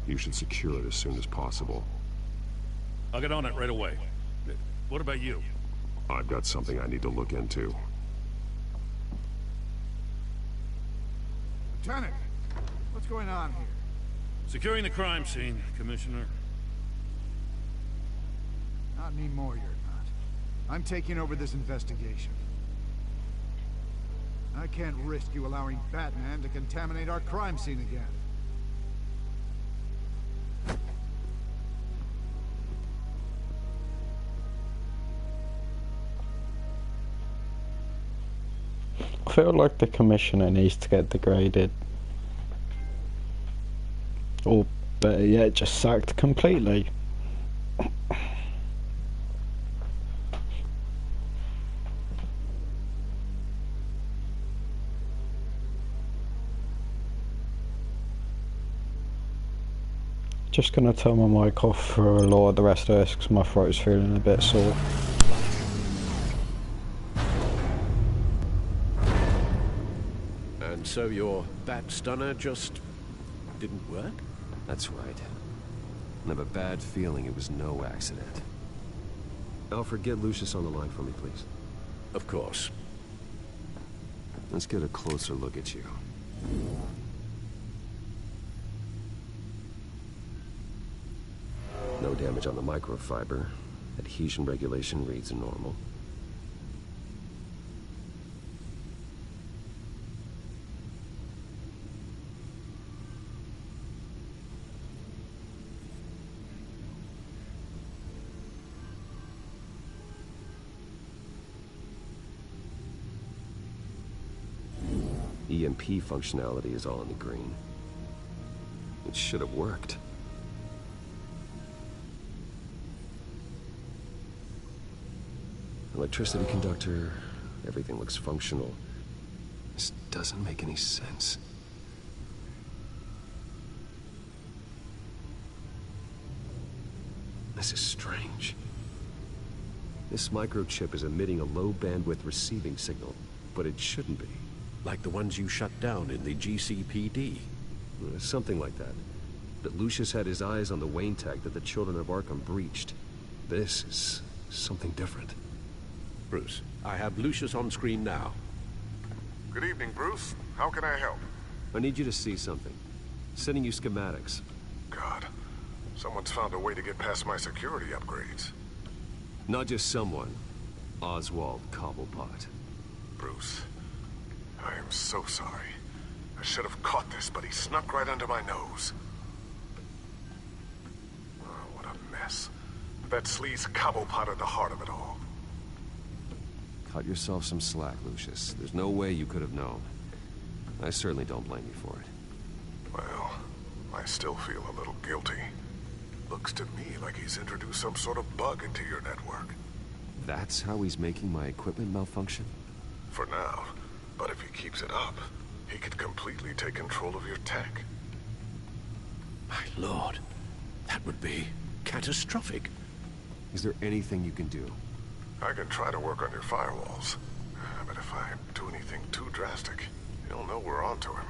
You should secure it as soon as possible. I'll get on it right away. What about you? I've got something I need to look into. Lieutenant, what's going on here? Securing the crime scene, Commissioner. Not anymore, you're not. I'm taking over this investigation. I can't risk you allowing Batman to contaminate our crime scene again. I feel like the commissioner needs to get degraded. Or better yet, just sacked completely. Just gonna turn my mic off for a lot of the rest of this because my throat's feeling a bit sore. And so your bat stunner just didn't work? That's right. I have a bad feeling it was no accident. Alfred, get Lucius on the line for me, please. Of course. Let's get a closer look at you. No damage on the microfiber. Adhesion regulation reads normal. EMP functionality is all in the green. It should have worked. Electricity conductor, everything looks functional. This doesn't make any sense. This is strange. This microchip is emitting a low bandwidth receiving signal, but it shouldn't be. Like the ones you shut down in the GCPD. Something like that. But Lucius had his eyes on the Wayne tag that the children of Arkham breached. This is something different. Bruce, I have Lucius on screen now. Good evening, Bruce. How can I help? I need you to see something. Sending you schematics. God, someone's found a way to get past my security upgrades. Not just someone. Oswald Cobblepot. Bruce, I am so sorry. I should have caught this, but he snuck right under my nose. Oh, what a mess. That sleaze Cobblepot at the heart of it all. Cut yourself some slack, Lucius. There's no way you could have known. I certainly don't blame you for it. Well, I still feel a little guilty. Looks to me like he's introduced some sort of bug into your network. That's how he's making my equipment malfunction? For now. But if he keeps it up, he could completely take control of your tech. My lord, that would be catastrophic. Is there anything you can do? I can try to work on your firewalls. But if I do anything too drastic, he'll know we're onto him.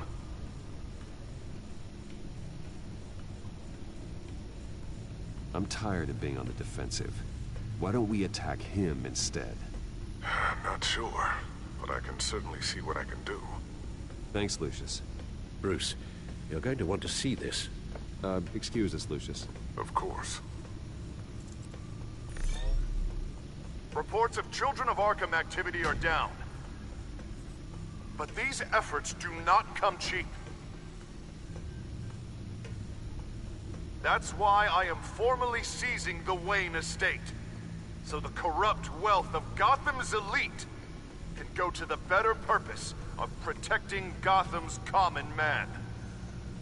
I'm tired of being on the defensive. Why don't we attack him instead? I'm not sure, but I can certainly see what I can do. Thanks, Lucius. Bruce, you're going to want to see this. Excuse us, Lucius. Of course. Reports of Children of Arkham activity are down. But these efforts do not come cheap. That's why I am formally seizing the Wayne estate, so the corrupt wealth of Gotham's elite can go to the better purpose of protecting Gotham's common man.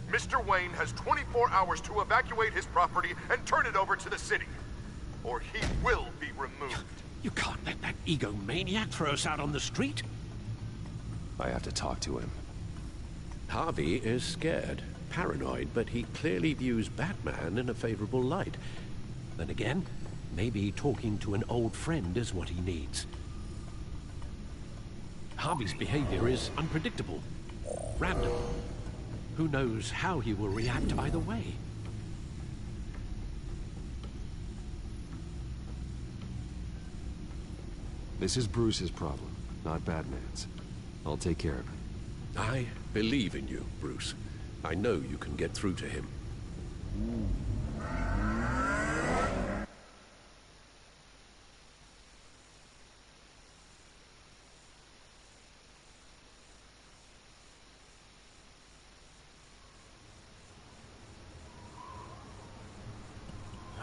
Mr. Wayne has 24 hours to evacuate his property and turn it over to the city, or he will be removed. You can't let that egomaniac throw us out on the street. I have to talk to him. Harvey is scared, paranoid, but he clearly views Batman in a favorable light. Then again, maybe talking to an old friend is what he needs. Harvey's behavior is unpredictable, random. Who knows how he will react either way? This is Bruce's problem, not Batman's. I'll take care of it. I believe in you, Bruce. I know you can get through to him.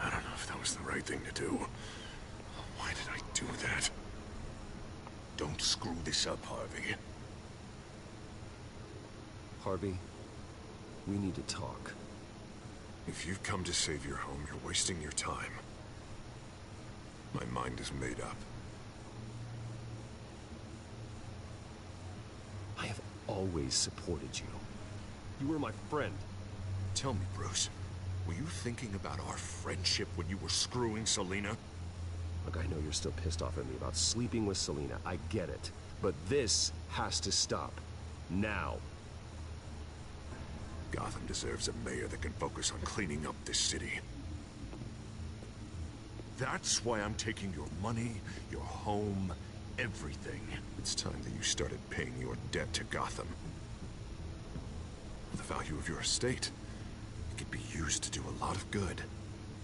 I don't know if that was the right thing to do. Why did I do that? Don't screw this up, Harvey. Harvey, we need to talk. If you've come to save your home, you're wasting your time. My mind is made up. I have always supported you. You were my friend. Tell me, Bruce, were you thinking about our friendship when you were screwing Selina? Look, I know you're still pissed off at me about sleeping with Selina. I get it. But this has to stop. Now. Gotham deserves a mayor that can focus on cleaning up this city. That's why I'm taking your money, your home, everything. It's time that you started paying your debt to Gotham. The value of your estate, it could be used to do a lot of good.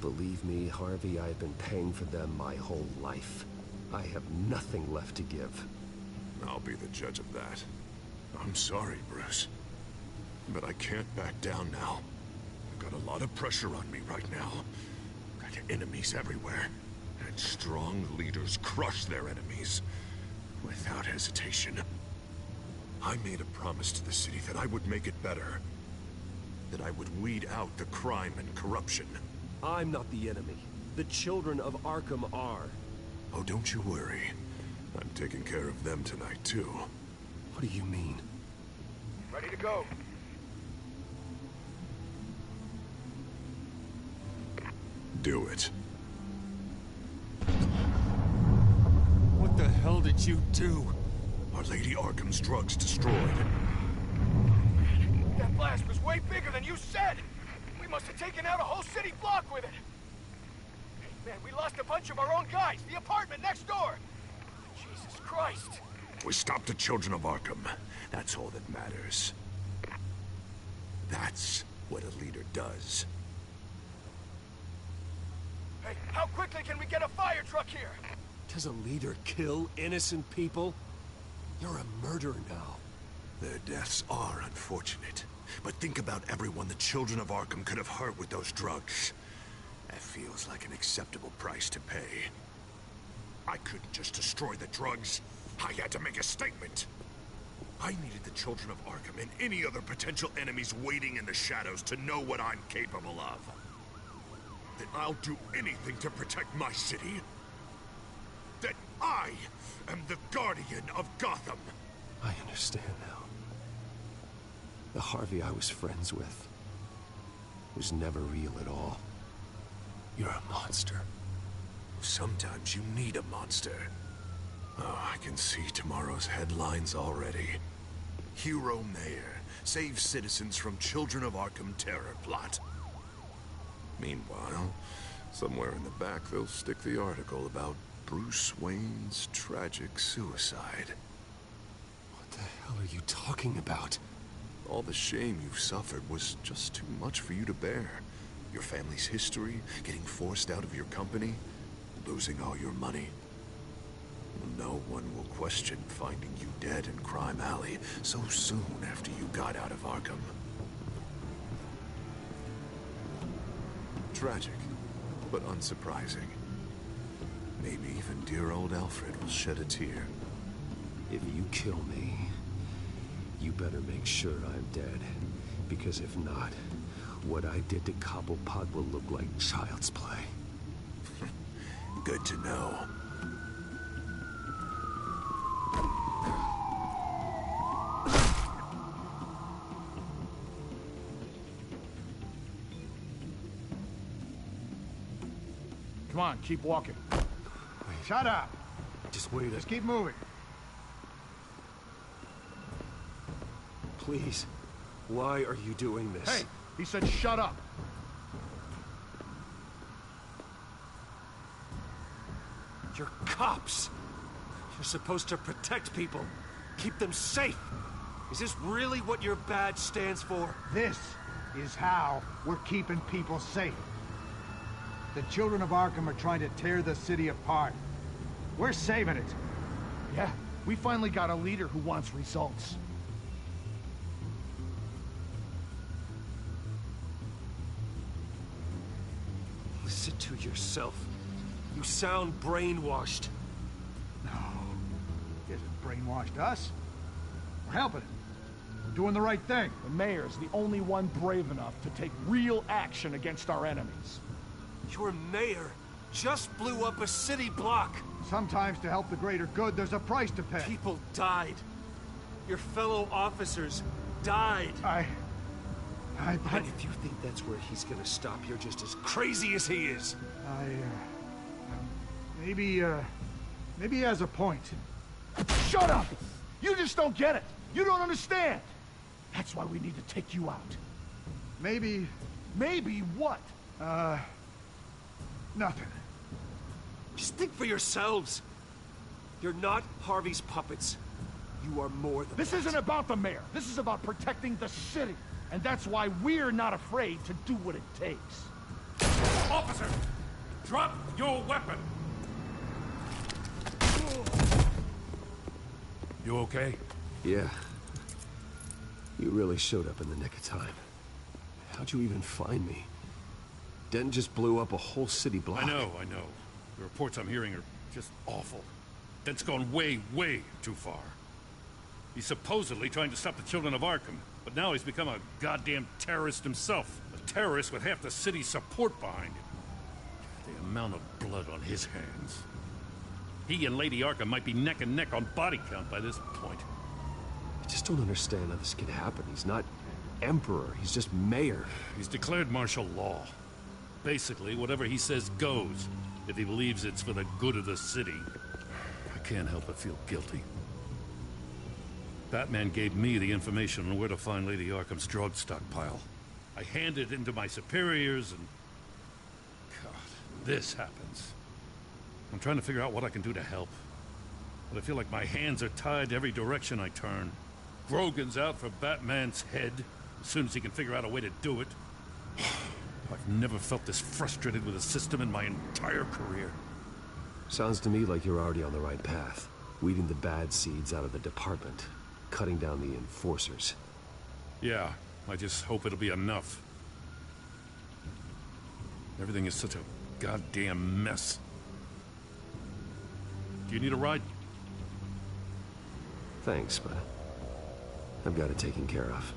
Believe me, Harvey, I've been paying for them my whole life. I have nothing left to give. I'll be the judge of that. I'm sorry, Bruce. But I can't back down now. I've got a lot of pressure on me right now. Got enemies everywhere. And strong leaders crush their enemies. Without hesitation. I made a promise to the city that I would make it better. That I would weed out the crime and corruption. I'm not the enemy. The children of Arkham are. Oh, don't you worry. I'm taking care of them tonight, too. What do you mean? Ready to go. Do it. What the hell did you do? Our Lady Arkham's drugs destroyed. That blast was way bigger than you said! We must have taken out a whole city block with it! Man, we lost a bunch of our own guys. The apartment next door. Jesus Christ. We stopped the children of Arkham. That's all that matters. That's what a leader does. Hey, how quickly can we get a fire truck here? Does a leader kill innocent people? You're a murderer now. Their deaths are unfortunate. But think about everyone the children of Arkham could have hurt with those drugs. That feels like an acceptable price to pay. I couldn't just destroy the drugs. I had to make a statement. I needed the children of Arkham and any other potential enemies waiting in the shadows to know what I'm capable of. That I'll do anything to protect my city. That I am the guardian of Gotham. I understand now. The Harvey I was friends with was never real at all. You're a monster. Sometimes you need a monster. Oh, I can see tomorrow's headlines already. Hero Mayor saves citizens from Children of Arkham terror plot. Meanwhile, somewhere in the back they'll stick the article about Bruce Wayne's tragic suicide. What the hell are you talking about? All the shame you've suffered was just too much for you to bear. Your family's history, getting forced out of your company, losing all your money. No one will question finding you dead in Crime Alley so soon after you got out of Arkham. Tragic, but unsurprising. Maybe even dear old Alfred will shed a tear. If you kill me, you better make sure I'm dead. Because if not, what I did to Cobblepot will look like child's play. Good to know. Come on, keep walking. Shut up. Just wait. Just keep moving. Please. Why are you doing this? Hey, he said shut up. You're cops. You're supposed to protect people. Keep them safe. Is this really what your badge stands for? This is how we're keeping people safe. The children of Arkham are trying to tear the city apart. We're saving it. Yeah, we finally got a leader who wants results. Listen to yourself. You sound brainwashed. No. He hasn't brainwashed us. We're helping him. We're doing the right thing. The mayor's the only one brave enough to take real action against our enemies. Your mayor just blew up a city block. Sometimes to help the greater good, there's a price to pay. People died. Your fellow officers died. And if you think that's where he's gonna stop, you're just as crazy as he is. Maybe he has a point. Shut up! You just don't get it. You don't understand. That's why we need to take you out. Maybe what? Nothing. Just think for yourselves. You're not Harvey's puppets. You are more than This isn't about the mayor. This is about protecting the city. And that's why we're not afraid to do what it takes. Officer! Drop your weapon! You okay? Yeah. You really showed up in the nick of time. How'd you even find me? Denton just blew up a whole city block. I know. The reports I'm hearing are just awful. Dent's gone way, way too far. He's supposedly trying to stop the children of Arkham, but now he's become a goddamn terrorist himself. A terrorist with half the city's support behind him. The amount of blood on his hands. He and Lady Arkham might be neck and neck on body count by this point. I just don't understand how this can happen. He's not emperor, he's just mayor. He's declared martial law. Basically, whatever he says goes, if he believes it's for the good of the city. I can't help but feel guilty. Batman gave me the information on where to find Lady Arkham's drug stockpile. I handed it in to my superiors and... God, this happens. I'm trying to figure out what I can do to help. But I feel like my hands are tied every direction I turn. Grogan's out for Batman's head as soon as he can figure out a way to do it. I've never felt this frustrated with a system in my entire career. Sounds to me like you're already on the right path. Weeding the bad seeds out of the department. Cutting down the enforcers. Yeah, I just hope it'll be enough. Everything is such a goddamn mess. Do you need a ride? Thanks, but I've got it taken care of.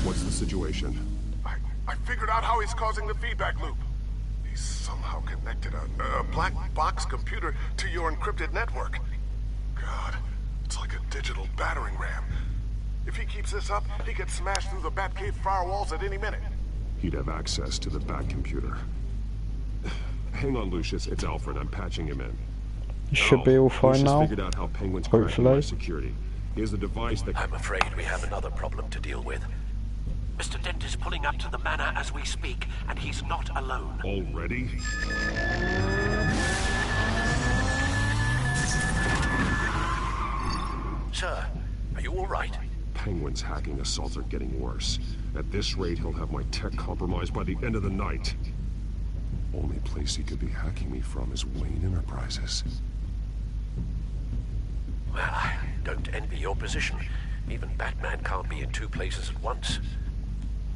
What's the situation? I figured out how he's causing the feedback loop. He's somehow connected a black box computer to your encrypted network. God, it's like a digital battering ram. If he keeps this up, he could smash through the Batcave firewalls at any minute. He'd have access to the Bat computer. Hang on, Lucius. It's Alfred. I'm patching him in. You should be all fine now. Figured out how Penguin's cracking my security. He has a device that... I'm afraid we have another problem to deal with. Mr. Dent is pulling up to the manor as we speak, and he's not alone. Already? Sir, are you all right? Penguin's hacking assaults are getting worse. At this rate, he'll have my tech compromised by the end of the night. Only place he could be hacking me from is Wayne Enterprises. Well, I don't envy your position. Even Batman can't be in two places at once.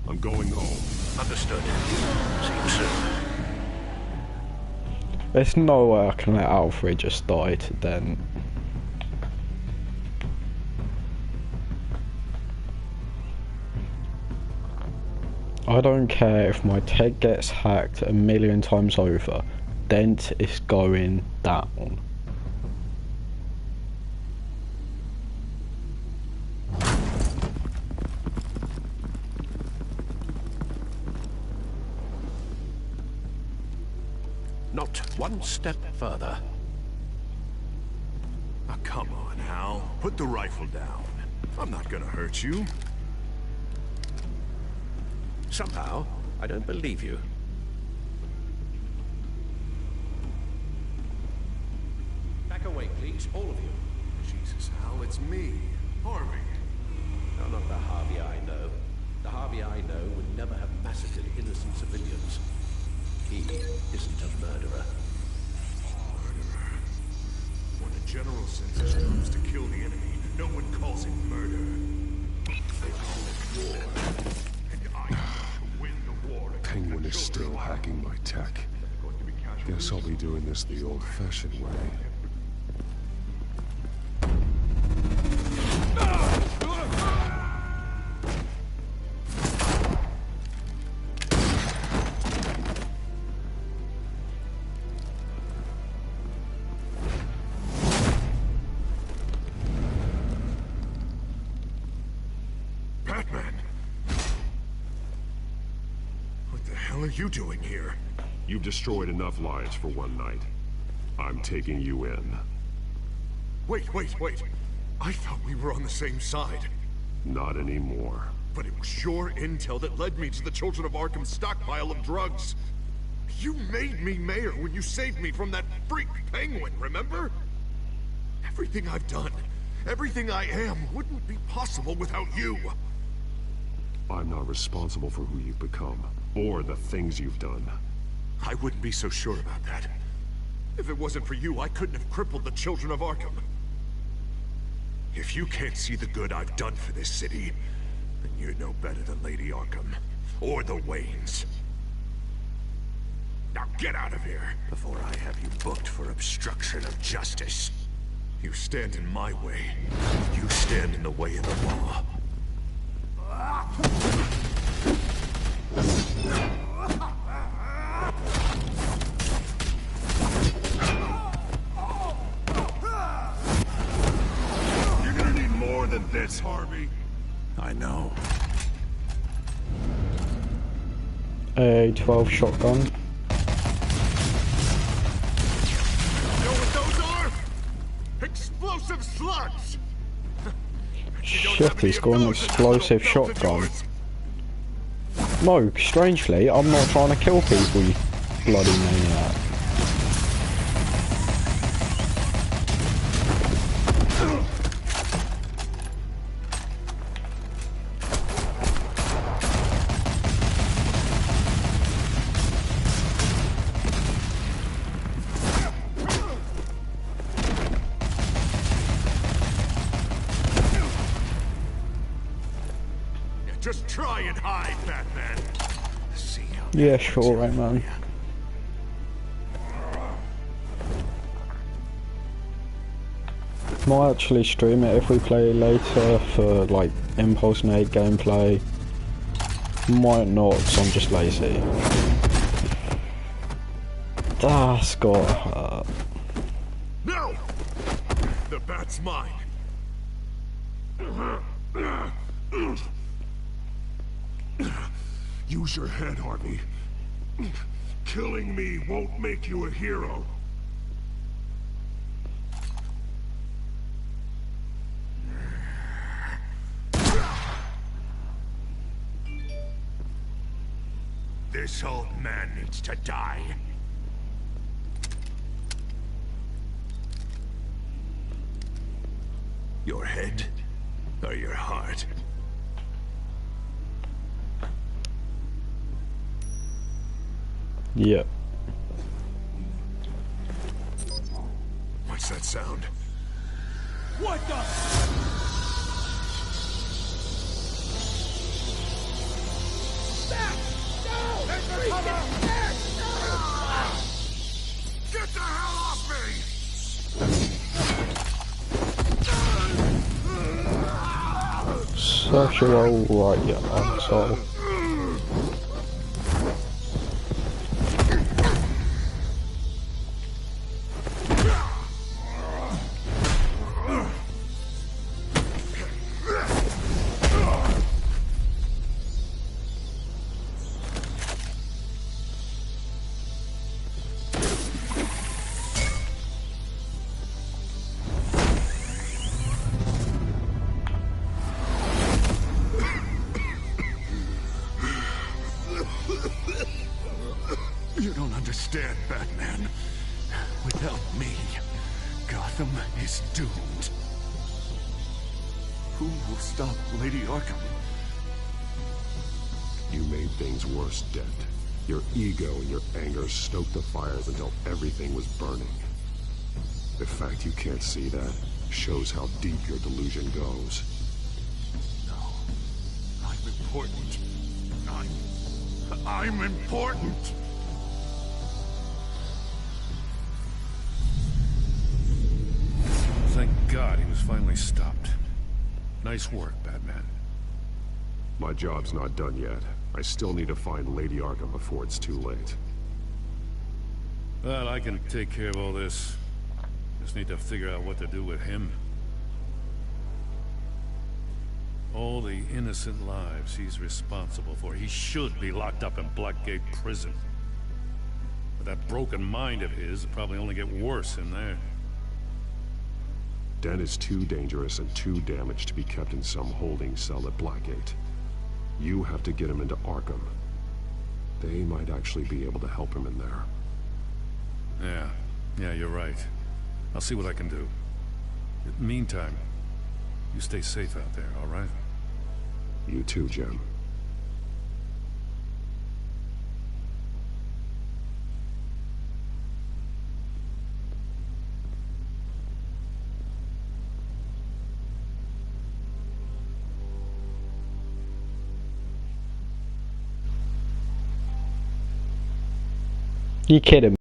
I'm going home. Understood. See you soon. There's no way I can let Alfred just die to Dent. I don't care if my tech gets hacked 1,000,000 times over. Dent is going down. Not one step further. Oh, come on, Hal. Put the rifle down. I'm not gonna hurt you. Somehow, I don't believe you. Back away, please, all of you. Jesus, Hal, it's me, Harvey. No, not the Harvey I know. The Harvey I know would never have massacred innocent civilians. He isn't a murderer. Murderer? When the general sends his troops to kill the enemy, no one calls it murder. They call it war. And I want to win the war. Penguin is still hacking my tech. Guess I'll be doing this the old-fashioned way. What are you doing here? You've destroyed enough lives for one night. I'm taking you in. Wait. I thought we were on the same side. Not anymore. But it was your intel that led me to the Children of Arkham's stockpile of drugs. You made me mayor when you saved me from that freak penguin, remember? Everything I've done, everything I am, wouldn't be possible without you. I'm not responsible for who you've become, or the things you've done. I wouldn't be so sure about that. If it wasn't for you, I couldn't have crippled the Children of Arkham. If you can't see the good I've done for this city, then you're no better than Lady Arkham, or the Waynes. Now get out of here, before I have you booked for obstruction of justice. You stand in my way. You stand in the way of the law. You're gonna need more than this, Harvey. I know. A 12 shotgun. You know what those are? Explosive slugs! Shit, he's got an explosive shotgun. No, strangely, I'm not trying to kill people, you bloody maniac. Just try and hide, Batman. See how Yeah, sure, right, man. Might actually stream it if we play later for like Impulse Nade gameplay. Might not, because I'm just lazy. That's gotta hurt. No! The bat's mine. Use your head, Harvey. Killing me won't make you a hero. This old man needs to die. Your head or your heart? Yep. What's that sound? What the? Back! No! There's a cover! Get the hell off me! Such a right, yeah, asshole. You don't understand, Batman. Without me, Gotham is doomed. Who will stop Lady Arkham? You made things worse, Dent. Your ego and your anger stoked the fires until everything was burning. The fact you can't see that shows how deep your delusion goes. No. I'm important. I'm important! Thank God he was finally stopped. Nice work, Batman. My job's not done yet. I still need to find Lady Arkham before it's too late. Well, I can take care of all this. Just need to figure out what to do with him. All the innocent lives he's responsible for. He should be locked up in Blackgate Prison. But that broken mind of his will probably only get worse in there. Dent is too dangerous and too damaged to be kept in some holding cell at Blackgate. You have to get him into Arkham. They might actually be able to help him in there. Yeah, you're right. I'll see what I can do. In the meantime, you stay safe out there, all right? You too, Jim. You kidding me?